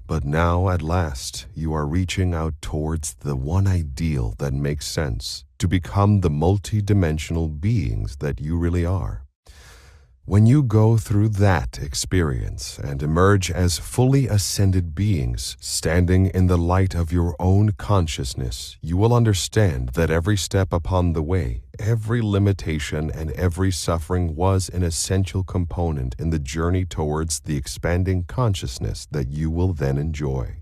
but now at last you are reaching out towards the one ideal that makes sense, to become the multi-dimensional beings that you really are. When you go through that experience and emerge as fully ascended beings, standing in the light of your own consciousness, you will understand that every step upon the way, every limitation and every suffering was an essential component in the journey towards the expanding consciousness that you will then enjoy.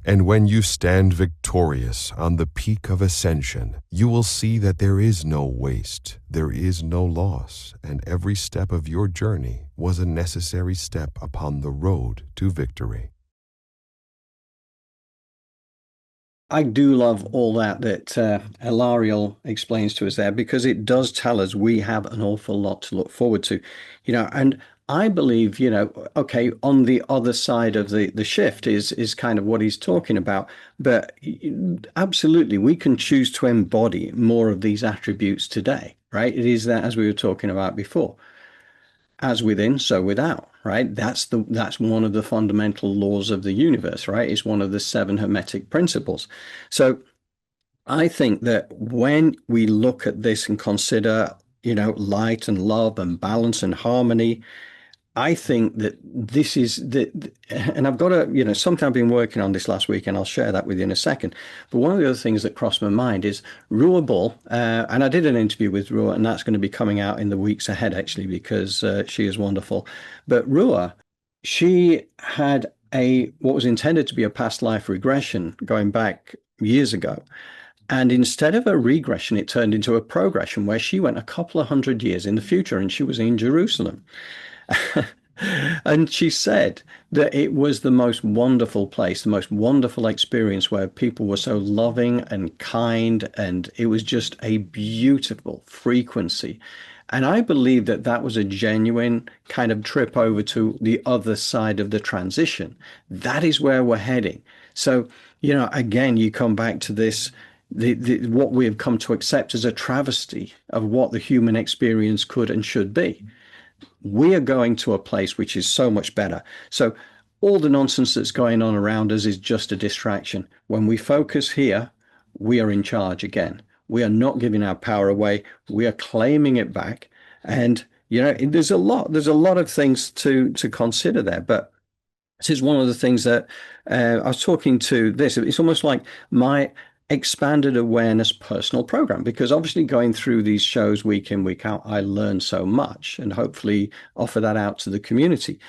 And when you stand victorious on the peak of ascension, you will see that there is no waste, there is no loss, and every step of your journey was a necessary step upon the road to victory. I do love all that Alariel explains to us there, because it does tell us we have an awful lot to look forward to, and I believe, okay, on the other side of the shift is kind of what he's talking about. But absolutely, we can choose to embody more of these attributes today, right? It is that, as we were talking about before, as within, so without, right? That's one of the fundamental laws of the universe, right? It's one of the 7 Hermetic principles. So I think that when we look at this and consider, light and love and balance and harmony, I think that this is and I've got something I've been working on this last week, and I'll share that with you in a second. But one of the other things that crossed my mind is Rua Bull, and I did an interview with Rua, and that's going to be coming out in the weeks ahead, actually, because she is wonderful. But Rua, she had what was intended to be a past life regression going back years ago. And instead of a regression, it turned into a progression where she went a couple of hundred years in the future, and she was in Jerusalem. And she said that it was the most wonderful place, the most wonderful experience, where people were so loving and kind, and it was just a beautiful frequency. And I believe that that was a genuine kind of trip over to the other side of the transition. That is where we're heading. So, again, you come back to this, what we have come to accept as a travesty of what the human experience could and should be. We are going to a place which is so much better. So all the nonsense that's going on around us is just a distraction. When we focus here, we are in charge again. We are not giving our power away. We are claiming it back. And, there's a lot of things to consider there. But this is one of the things that I was talking to this. It's almost like my expanded awareness personal program, because obviously going through these shows week in, week out, I learn so much, and hopefully offer that out to the community.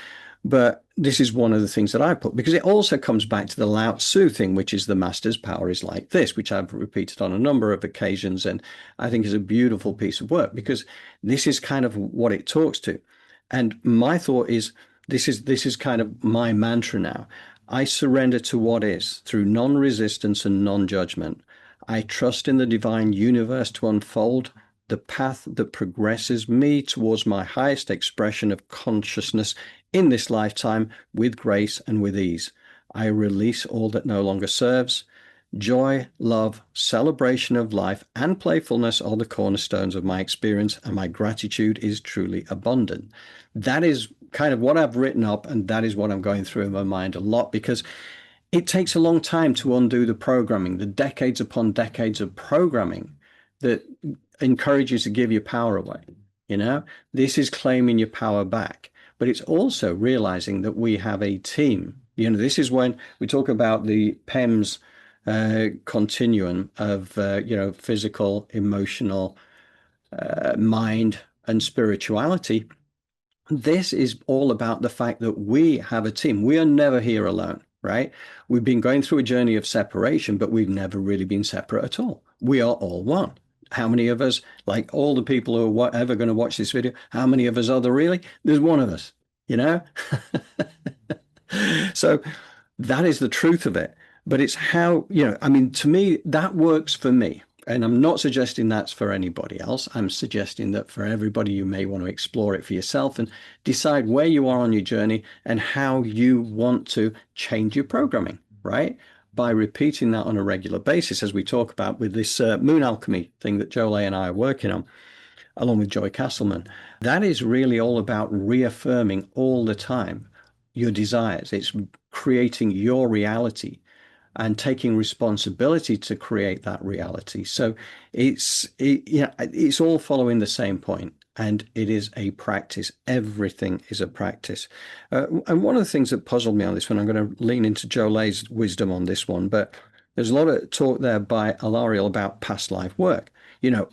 But this is one of the things that I put, because it also comes back to the Lao Tzu thing, which is the master's power is like this, which I've repeated on a number of occasions, and I think is a beautiful piece of work, because this is kind of what it talks to. And my thought is, this is kind of my mantra now. I surrender to what is through non-resistance and non-judgment. I trust in the divine universe to unfold the path that progresses me towards my highest expression of consciousness in this lifetime with grace and with ease. I release all that no longer serves. Joy, love, celebration of life, and playfulness are the cornerstones of my experience, and my gratitude is truly abundant. That is kind of what I've written up, and that is what I'm going through in my mind a lot, because it takes a long time to undo the programming, the decades upon decades of programming that encourages to give your power away. You know, this is claiming your power back, but it's also realizing that we have a team. You know, this is when we talk about the PEMS continuum of, you know, physical, emotional, mind, and spirituality. This is all about the fact that we have a team. We are never here alone, right? We've been going through a journey of separation, but we've never really been separate at all. We are all one. How many of us, like all the people who are ever going to watch this video, how many of us are there really? There's one of us, you know? So that is the truth of it. But it's how, you know, I mean, to me, that works for me. And I'm not suggesting that's for anybody else. I'm suggesting that for everybody, you may want to explore it for yourself and decide where you are on your journey and how you want to change your programming, right? By repeating that on a regular basis, as we talk about with this moon alchemy thing that Jolé and I are working on, along with Joy Castleman. That is really all about reaffirming all the time your desires. It's creating your reality and taking responsibility to create that reality. So it's all following the same point, and it is a practice. Everything is a practice. And one of the things that puzzled me on this one, I'm going to lean into Jolé's wisdom on this one, but there's a lot of talk there by Alariel about past life work. You know,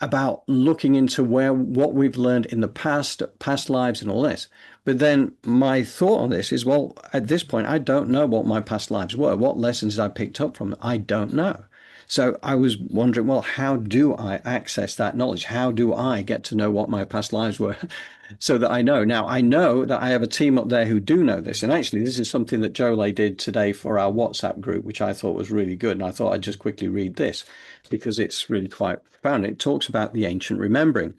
about looking into what we've learned in the past lives and all this. But then my thought on this is, well, at this point, I don't know what my past lives were. What lessons I picked up from it, I don't know. So I was wondering, well, how do I access that knowledge? How do I get to know what my past lives were so that I know? Now, I know that I have a team up there who do know this. And actually, this is something that Jolé did today for our WhatsApp group, which I thought was really good. And I thought I'd just quickly read this because it's really quite profound. It talks about the ancient remembering.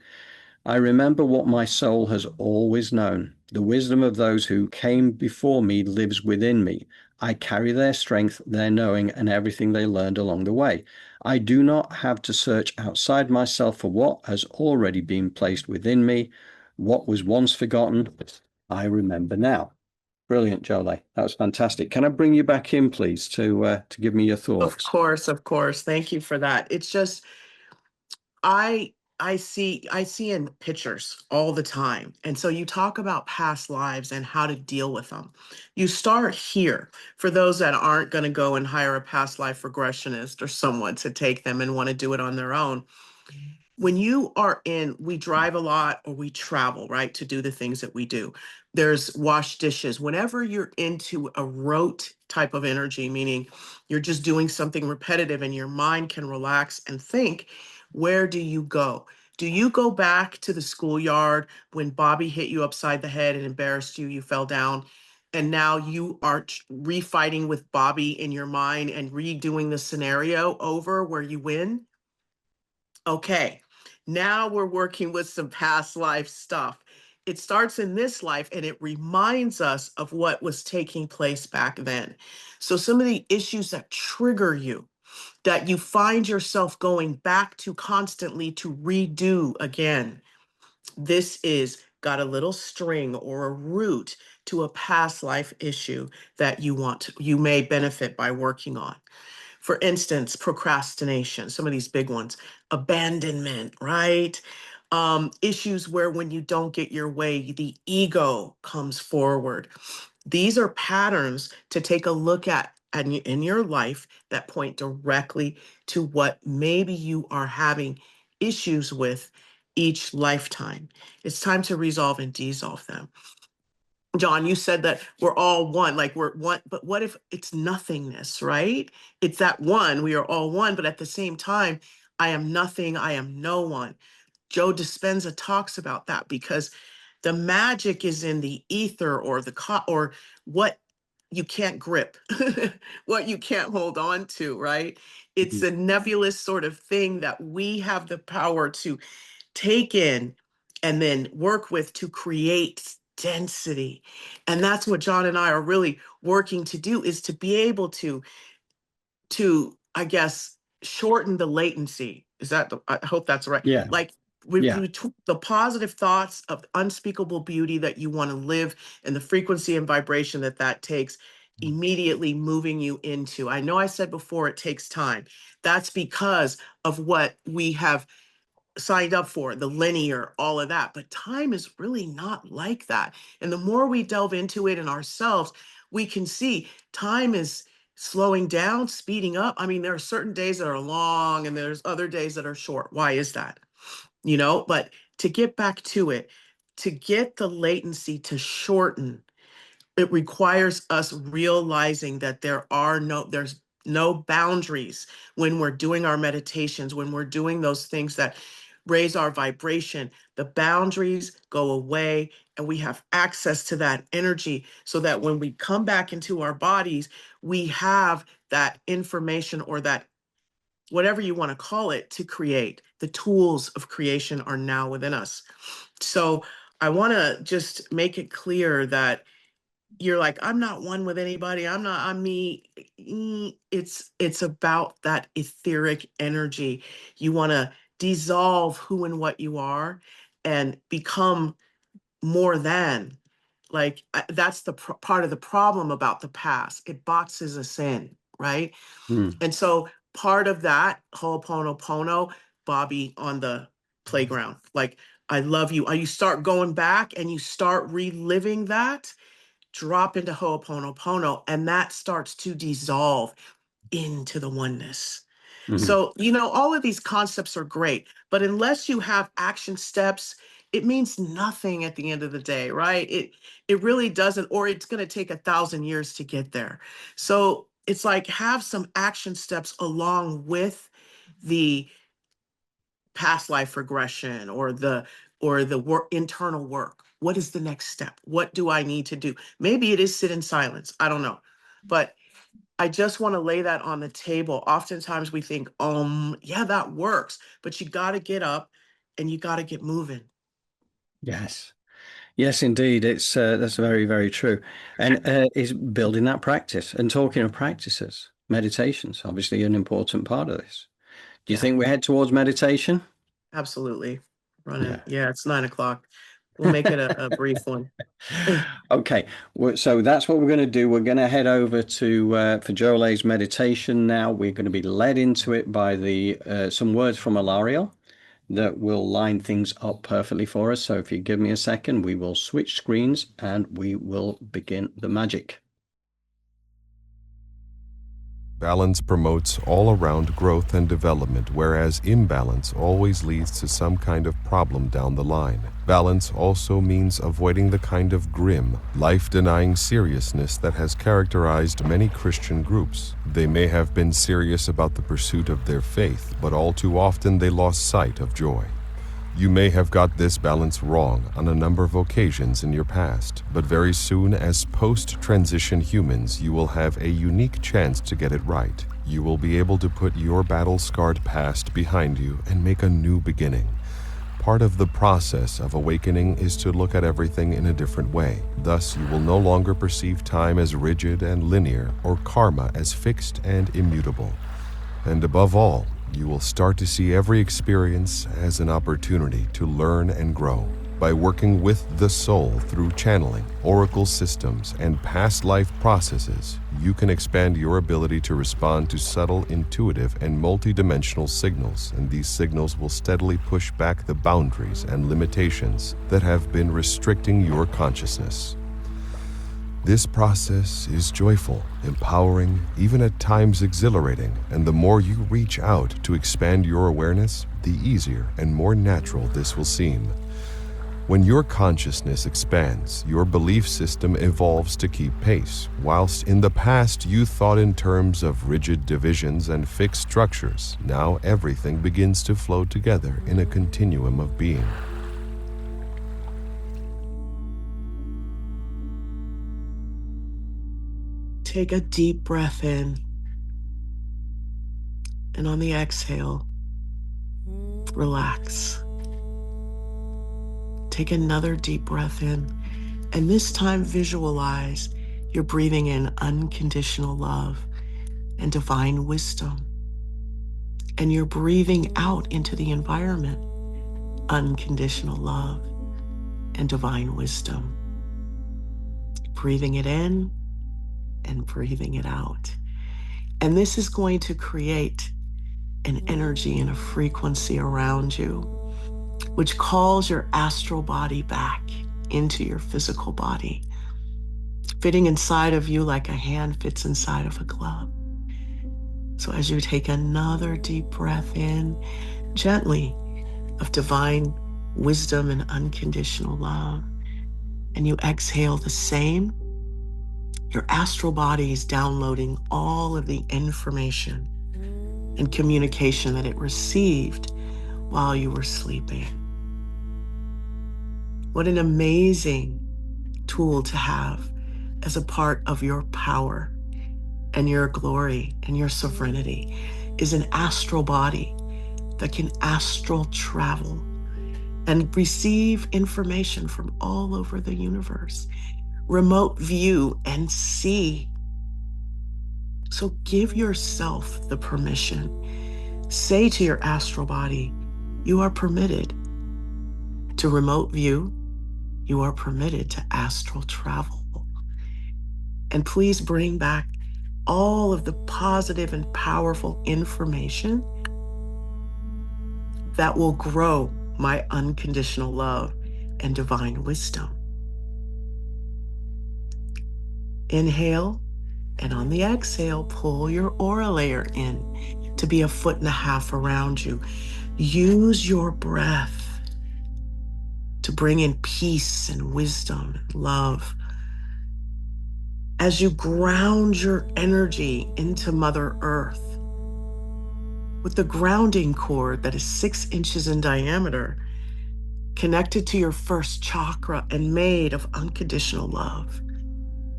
I remember what my soul has always known. The wisdom of those who came before me lives within me. I carry their strength, their knowing, and everything they learned along the way. I do not have to search outside myself for what has already been placed within me. What was once forgotten, I remember now. Brilliant, Jolé. That was fantastic. Can I bring you back in, please, to give me your thoughts? Of course, of course. Thank you for that. It's just I see in pictures all the time. And so you talk about past lives and how to deal with them. You start here for those that aren't going to go and hire a past life regressionist or someone to take them and want to do it on their own. When you are we drive a lot or we travel, right, to do the things that we do. There's wash dishes. Whenever you're into a rote type of energy, meaning you're just doing something repetitive and your mind can relax and think, where do you go? Do you go back to the schoolyard when Bobby hit you upside the head and embarrassed you, you fell down, and now you are refighting with Bobby in your mind and redoing the scenario over where you win? Okay, now we're working with some past life stuff. It starts in this life and it reminds us of what was taking place back then. So some of the issues that trigger you, that you find yourself going back to constantly to redo again, this is got a little string or a root to a past life issue that you may benefit by working on. For instance, procrastination, some of these big ones, abandonment, right? Issues where when you don't get your way, the ego comes forward. These are patterns to take a look at in your life that point directly to what maybe you are having issues with each lifetime. It's time to resolve and dissolve them. John, you said that we're all one, like we're one, but what if it's nothingness, right? It's that one, we are all one, but at the same time, I am nothing, I am no one. Joe Dispenza talks about that because the magic is in the ether or or what you can't grip, what you can't hold on to, right? It's a nebulous sort of thing that we have the power to take in and then work with to create density. And that's what John and I are really working to do, is to be able to I guess shorten the latency. Is that I hope that's right. Yeah. Like Yeah. the positive thoughts of unspeakable beauty that you want to live, and the frequency and vibration that that takes, immediately moving you into. I know I said before it takes time. That's because of what we have signed up for, the linear, all of that. But time is really not like that. And the more we delve into it in ourselves, we can see time is slowing down, speeding up. I mean, there are certain days that are long and there's other days that are short. Why is that? But to get back to it, to get the latency to shorten, it requires us realizing that there's no boundaries when we're doing our meditations, when we're doing those things that raise our vibration. The boundaries go away and we have access to that energy, so that when we come back into our bodies, we have that information, or that whatever you want to call it, to create. The tools of creation are now within us. So I want to just make it clear that you're like, I'm not one with anybody, I'm me. It's about that etheric energy. You want to dissolve who and what you are and become more than. Like, that's the part of the problem about the past. It boxes us in, right? Mm. And so part of that Ho'oponopono, Bobby on the playground, like, I love you. You start going back and you start reliving that, drop into Ho'oponopono, and that starts to dissolve into the oneness. Mhm. So, all of these concepts are great, but unless you have action steps, it means nothing at the end of the day, right? It really doesn't, or it's going to take 1,000 years to get there. So it's like, have some action steps along with the past life regression, or the work, internal work. What is the next step? What do I need to do? Maybe it is sit in silence. I don't know. But I just want to lay that on the table. Oftentimes we think, yeah, that works, but you got to get up and you got to get moving. Yes. Yes, indeed. It's that's very, very true. And is building that practice. And talking of practices, meditation's obviously an important part of this. Do you Yeah, think we head towards meditation? absolutely. Running. Yeah. Yeah, it's 9 o'clock. We'll make it a brief one. Okay, so that's what we're going to do. We're going to head over to for Jolé's meditation now. We're going to be led into it by the some words from Alariel that will line things up perfectly for us. So if you give me a second, we will switch screens and we will begin the magic. Balance promotes all-around growth and development, whereas imbalance always leads to some kind of problem down the line. Balance also means avoiding the kind of grim, life-denying seriousness that has characterized many Christian groups. They may have been serious about the pursuit of their faith, but all too often they lost sight of joy. You may have got this balance wrong on a number of occasions in your past, but very soon as post-transition humans, you will have a unique chance to get it right. You will be able to put your battle-scarred past behind you and make a new beginning. Part of the process of awakening is to look at everything in a different way. Thus, you will no longer perceive time as rigid and linear, or karma as fixed and immutable. And above all, you will start to see every experience as an opportunity to learn and grow. By working with the soul through channeling, oracle systems, and past life processes, you can expand your ability to respond to subtle, intuitive, and multidimensional signals, and these signals will steadily push back the boundaries and limitations that have been restricting your consciousness. This process is joyful, empowering, even at times exhilarating, and the more you reach out to expand your awareness, the easier and more natural this will seem. When your consciousness expands, your belief system evolves to keep pace. Whilst in the past you thought in terms of rigid divisions and fixed structures, now everything begins to flow together in a continuum of being. take a deep breath in. And on the exhale, relax. Take another deep breath in. And this time visualize you're breathing in unconditional love and divine wisdom. And you're breathing out into the environment unconditional love and divine wisdom. Breathing it in and breathing it out. And this is going to create an energy and a frequency around you, which calls your astral body back into your physical body, fitting inside of you like a hand fits inside of a glove. So as you take another deep breath in, gently, of divine wisdom and unconditional love, and you exhale the same, your astral body is downloading all of the information and communication that it received while you were sleeping. What an amazing tool to have as a part of your power and your glory and your sovereignty is an astral body that can astral travel and receive information from all over the universe, remote view and see. So give yourself the permission. Say to your astral body, you are permitted to remote view. You are permitted to astral travel. And please bring back all of the positive and powerful information that will grow my unconditional love and divine wisdom. Inhale, and on the exhale, pull your aura layer in to be 1.5 feet around you. Use your breath to bring in peace and wisdom and love. As you ground your energy into Mother Earth with the grounding cord that is 6 inches in diameter, connected to your first chakra and made of unconditional love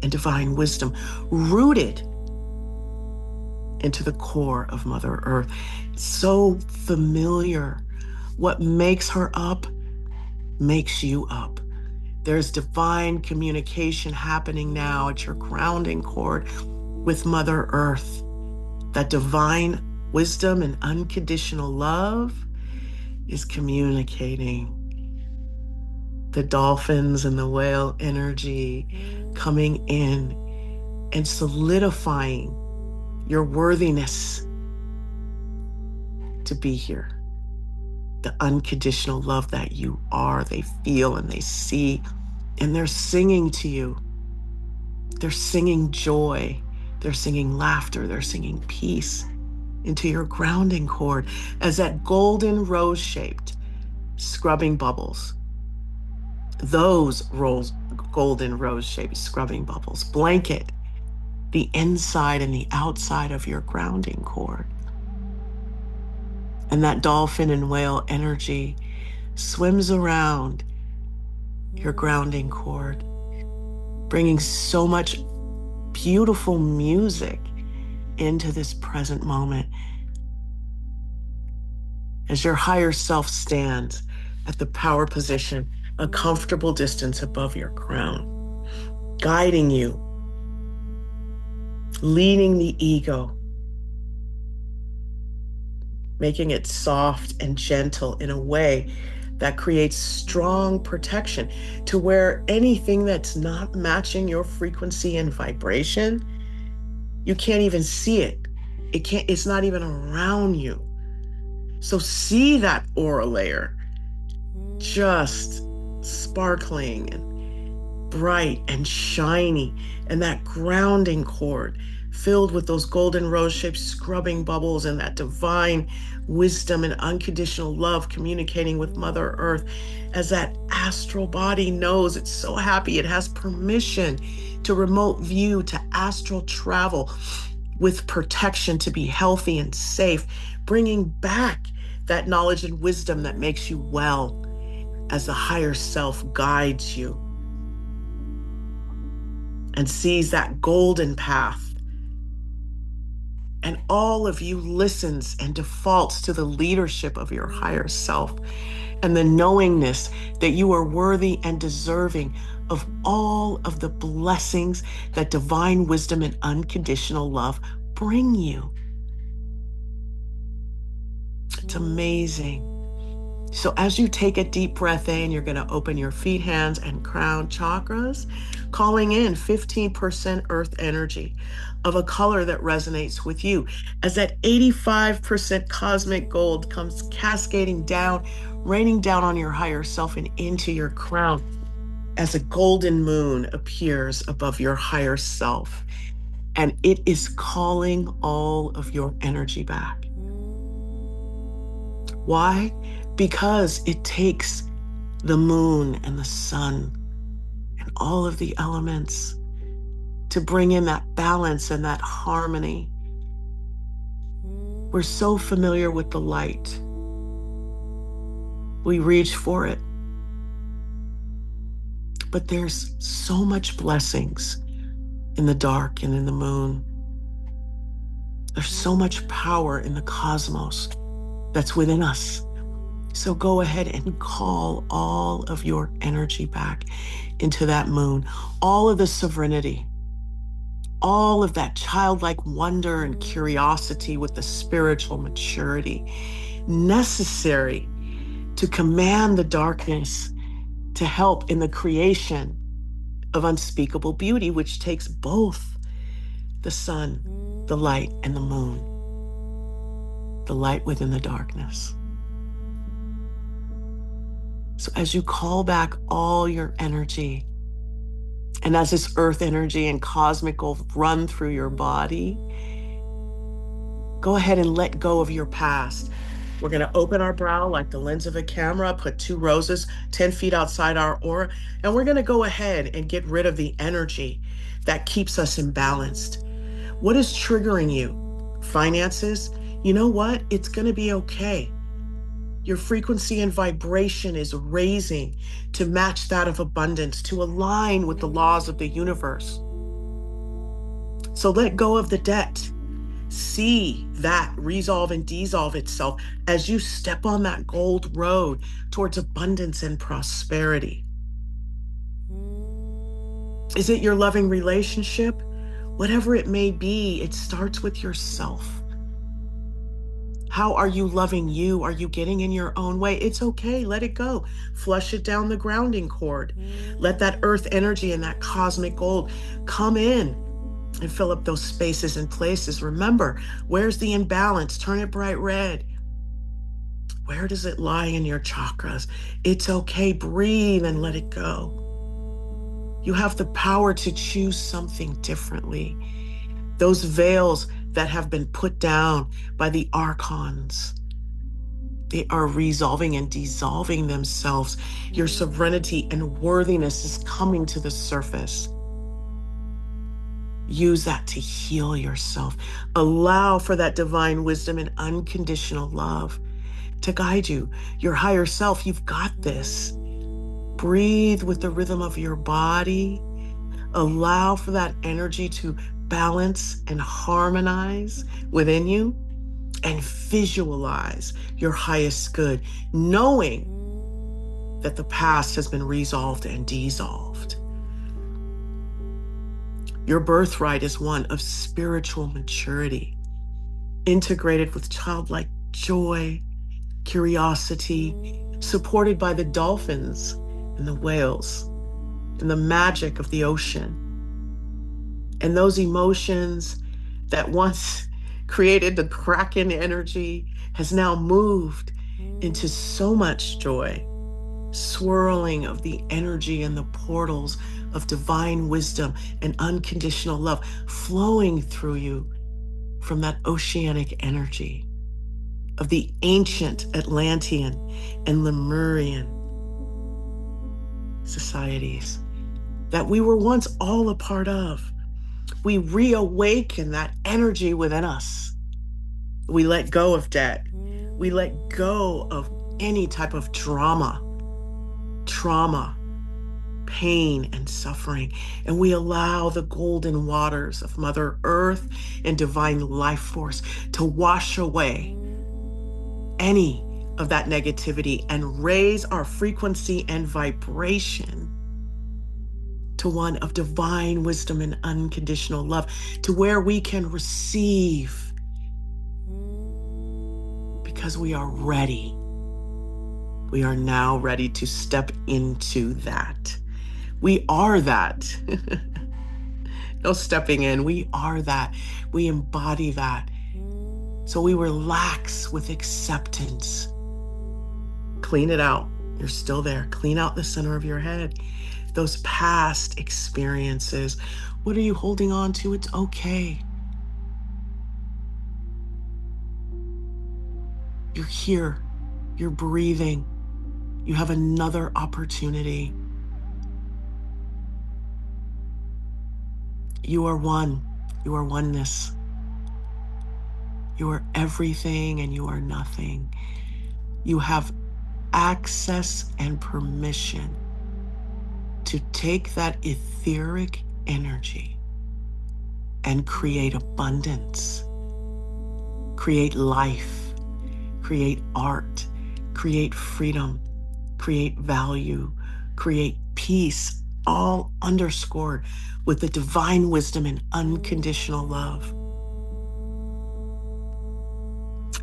and divine wisdom, rooted into the core of Mother Earth. So familiar. What makes her up makes you up. There's divine communication happening now at your grounding cord with Mother Earth. That divine wisdom and unconditional love is communicating. The dolphins and the whale energy coming in and solidifying your worthiness to be here. The unconditional love that you are, they feel and they see, and they're singing to you. They're singing joy, they're singing laughter, they're singing peace into your grounding cord as that golden rose-shaped scrubbing bubbles, those golden rose-shaped scrubbing bubbles blanket the inside and the outside of your grounding cord. And that dolphin and whale energy swims around your grounding cord, bringing so much beautiful music into this present moment as your higher self stands at the power position, a comfortable distance above your crown, guiding you, leading the ego, making it soft and gentle in a way that creates strong protection to where anything that's not matching your frequency and vibration, you can't even see it. It's not even around you. So see that aura layer just sparkling and bright and shiny, and that grounding cord filled with those golden rose-shaped scrubbing bubbles and that divine wisdom and unconditional love communicating with Mother Earth as that astral body knows it's so happy it has permission to remote view, to astral travel with protection, to be healthy and safe, bringing back that knowledge and wisdom that makes you well as the higher self guides you. and sees that golden path. And all of you listens and defaults to the leadership of your higher self and the knowingness that you are worthy and deserving of all of the blessings that divine wisdom and unconditional love bring you. It's amazing. So as you take a deep breath in, you're going to open your feet, hands, and crown chakras, calling in 15% earth energy of a color that resonates with you, as that 85% cosmic gold comes cascading down, raining down on your higher self and into your crown, as a golden moon appears above your higher self. And it is calling all of your energy back. Why? Because it takes the moon and the sun and all of the elements to bring in that balance and that harmony. We're so familiar with the light. We reach for it. But there's so much blessings in the dark and in the moon. There's so much power in the cosmos that's within us. So go ahead and call all of your energy back into that moon, all of the sovereignty, all of that childlike wonder and curiosity with the spiritual maturity necessary to command the darkness, to help in the creation of unspeakable beauty, which takes both the sun, the light, and the moon, the light within the darkness. So as you call back all your energy, and as this earth energy and cosmic gold run through your body, go ahead and let go of your past. We're going to open our brow like the lens of a camera, put 2 roses 10 feet outside our aura, and we're going to go ahead and get rid of the energy that keeps us imbalanced. What is triggering you? Finances? You know what? It's going to be okay. Your frequency and vibration is raising to match that of abundance, to align with the laws of the universe. So let go of the debt. See that resolve and dissolve itself as you step on that gold road towards abundance and prosperity. Is it your loving relationship? Whatever it may be, it starts with yourself. How are you loving you? Are you getting in your own way? It's okay. Let it go. Flush it down the grounding cord. Let that earth energy and that cosmic gold come in and fill up those spaces and places. Remember, where's the imbalance? Turn it bright red. Where does it lie in your chakras? It's okay. Breathe and let it go. You have the power to choose something differently. Those veils that have been put down by the archons, they are resolving and dissolving themselves. Your sovereignty and worthiness is coming to the surface. Use that to heal yourself. Allow for that divine wisdom and unconditional love to guide you. Your higher self, you've got this. Breathe with the rhythm of your body. Allow for that energy to balance and harmonize within you, and visualize your highest good, knowing that the past has been resolved and dissolved. Your birthright is one of spiritual maturity, integrated with childlike joy, curiosity, supported by the dolphins and the whales and the magic of the ocean. And those emotions that once created the Kraken energy has now moved into so much joy, swirling of the energy and the portals of divine wisdom and unconditional love flowing through you from that oceanic energy of the ancient Atlantean and Lemurian societies that we were once all a part of. We reawaken that energy within us. We let go of debt. We let go of any type of trauma, pain and suffering. And we allow the golden waters of Mother Earth and divine life force to wash away any of that negativity and raise our frequency and vibration to one of divine wisdom and unconditional love, to where we can receive because we are ready. We are now ready to step into that. We are that. No stepping in. We are that. We embody that. So we relax with acceptance. Clean it out. You're still there. Clean out the center of your head. Those past experiences. What are you holding on to? It's okay. You're here. You're breathing. You have another opportunity. You are one. You are oneness. You are everything and you are nothing. You have access and permission to take that etheric energy and create abundance, create life, create art, create freedom, create value, create peace, all underscored with the divine wisdom and unconditional love.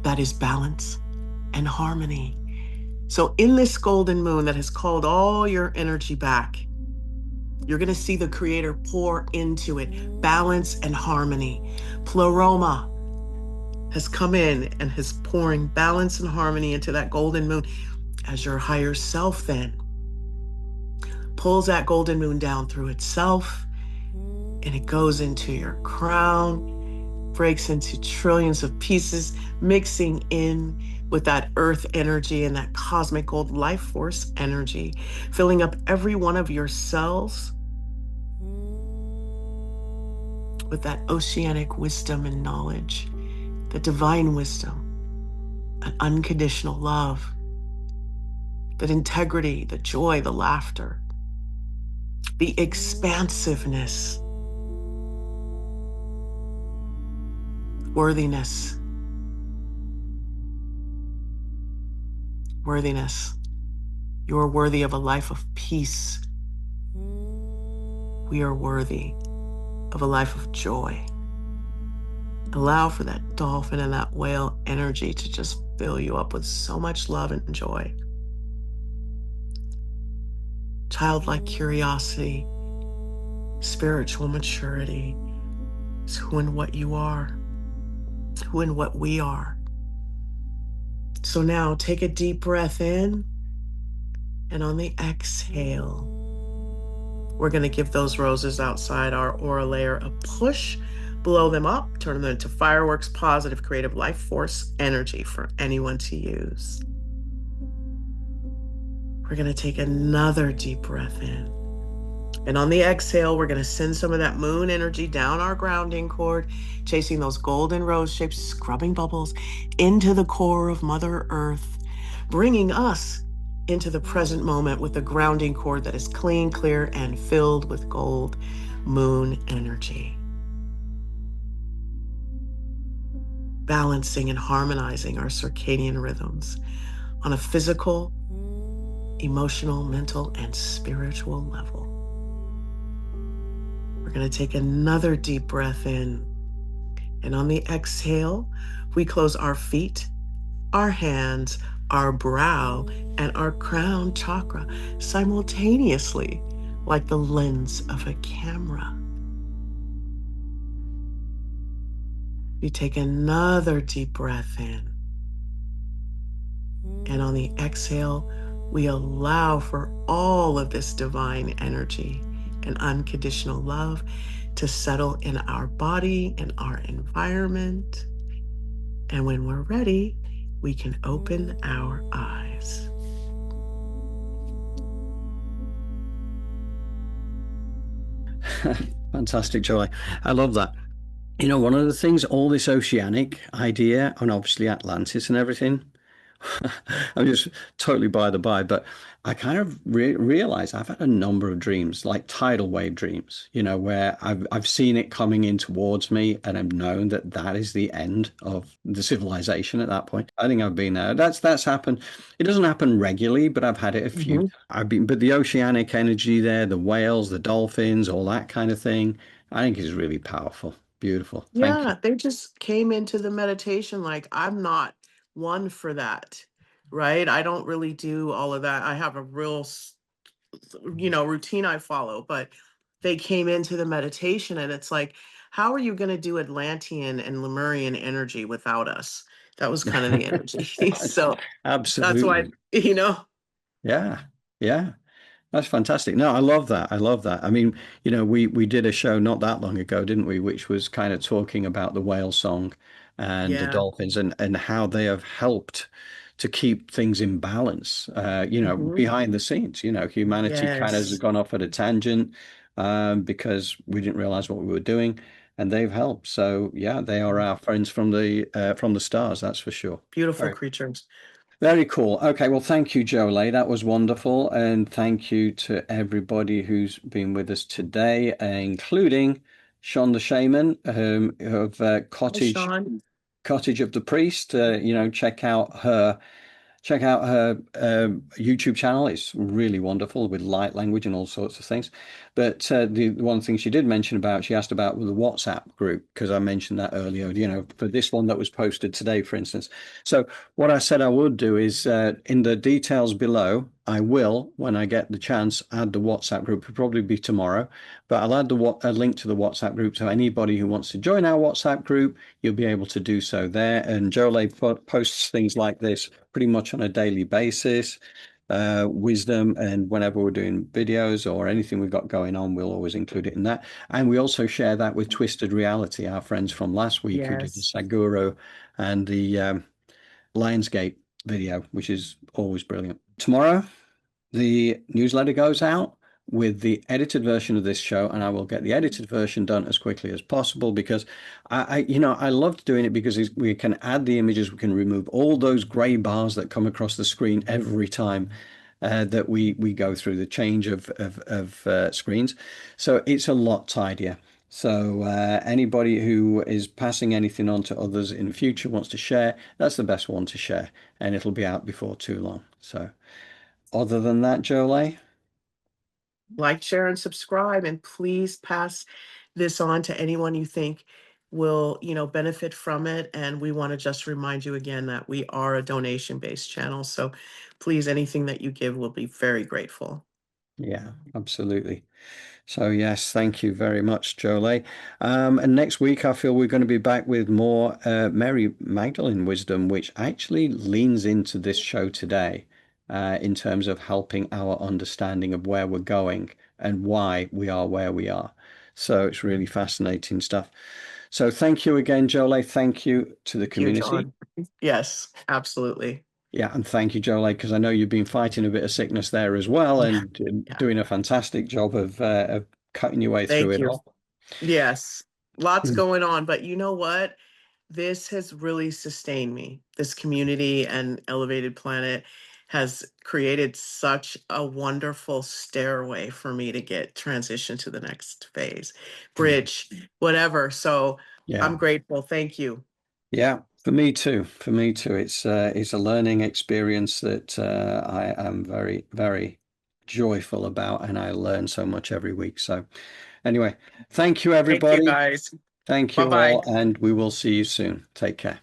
That is balance and harmony. So in this golden moon that has called all your energy back, you're going to see the Creator pour into it balance and harmony. Pleroma has come in and is pouring balance and harmony into that golden moon as your higher self then pulls that golden moon down through itself, and it goes into your crown, breaks into trillions of pieces, mixing in with that earth energy and that cosmic gold life force energy, filling up every one of your cells with that oceanic wisdom and knowledge, the divine wisdom, that unconditional love, that integrity, the joy, the laughter, the expansiveness, worthiness. Worthiness. You are worthy of a life of peace. We are worthy of a life of joy. Allow for that dolphin and that whale energy to just fill you up with so much love and joy. Childlike curiosity, spiritual maturity is who and what you are, who and what we are. So now take a deep breath in, and on the exhale, we're going to give those roses outside our aura layer a push, blow them up, turn them into fireworks, positive, creative life force energy for anyone to use. We're going to take another deep breath in. And on the exhale, we're going to send some of that moon energy down our grounding cord, chasing those golden rose shapes, scrubbing bubbles into the core of Mother Earth, bringing us into the present moment with a grounding cord that is clean, clear, and filled with gold moon energy. Balancing and harmonizing our circadian rhythms on a physical, emotional, mental, and spiritual level. We're going to take another deep breath in. And on the exhale, we close our feet, our hands, our brow, and our crown chakra simultaneously, like the lens of a camera. We take another deep breath in. And on the exhale, we allow for all of this divine energy and unconditional love to settle in our body and our environment. And when we're ready, we can open our eyes. Fantastic, Jolé. I love that. You know, one of the things, all this oceanic idea, and obviously Atlantis and everything, I'm just totally by the by, but I kind of realized I've had a number of dreams, like tidal wave dreams, where I've seen it coming in towards me, and I've known that that is the end of the civilization at that point. I think I've been there. That's happened. It doesn't happen regularly, but I've had it a few. Hmm. But the oceanic energy there, the whales, the dolphins, all that kind of thing, I think is really powerful. Beautiful. Thank you. Yeah, they just came into the meditation like I'm not one for that, right? I don't really do all of that. I have a real, routine I follow, but they came into the meditation and it's like, how are you going to do Atlantean and Lemurian energy without us? That was kind of the energy. So that's why, Absolutely. you know, Yeah. Yeah. That's fantastic. No, I love that. I love that. I mean, we did a show not that long ago, didn't we? Which was kind of talking about the whale song and the yeah. dolphins and how they have helped to keep things in balance. Hmm. Behind the scenes, humanity kind of has Yes. gone off at a tangent because we didn't realize what we were doing, and they've helped. So yeah, they are our friends from the stars. That's for sure. Beautiful Very creatures. very cool. Okay, well, thank you, Jolé. That was wonderful. And thank you to everybody who's been with us today, including Sean the Shaman, of Hi, Sean. Cottage of the Priest. Check out her YouTube channel. It's really wonderful with light language and all sorts of things. But the one thing she did mention about, she asked about the WhatsApp group, because I mentioned that earlier, for this one that was posted today, for instance. So what I said I would do is in the details below, I will, when I get the chance, add the WhatsApp group. It'll probably be tomorrow, but I'll add a link to the WhatsApp group. So anybody who wants to join our WhatsApp group, you'll be able to do so there. And Jolé posts things like this pretty much on a daily basis. Wisdom, and whenever we're doing videos or anything we've got going on, we'll always include it in that. And we also share that with Twisted Reality, our friends from last week who did the Yes. Saguro and the Lionsgate video, which is always brilliant. Tomorrow, the newsletter goes out with the edited version of this show, and I will get the edited version done as quickly as possible because I loved doing it because we can add the images, we can remove all those gray bars that come across the screen every time that we go through the change of screens. So it's a lot tidier. So anybody who is passing anything on to others in the future wants to share, that's the best one to share, and it'll be out before too long. So other than that, Jolay? Like, share, and subscribe, and please pass this on to anyone you think will, benefit from it. And we want to just remind you again that we are a donation-based channel. So please, anything that you give, will be very grateful. Yeah, absolutely. So yes, thank you very much, Jolay. And next week, I feel we're going to be back with more Mary Magdalene wisdom, which actually leans into this show today, in terms of helping our understanding of where we're going and why we are where we are. So it's really fascinating stuff. So thank you again, Jolay. Thank you to the Thank you, community. John. Yes, absolutely. Yeah, and thank you, Jolay, because I know you've been fighting a bit of sickness there as well, Yeah, and yeah. doing a fantastic job of cutting your way through Thank it you. all. Yes, lots Mm. going on, but you know what? This has really sustained me. This community and Elevated Planet has created such a wonderful stairway for me to get transition to the next phase, bridge, whatever. So I'm Yeah, grateful. Thank you. yeah, for me too. For me too. It's a learning experience that I am very, very joyful about, and I learn so much every week. So anyway, thank you, Thank you, everybody. guys. Thank Bye you bye. all, and we will see you soon. Take care.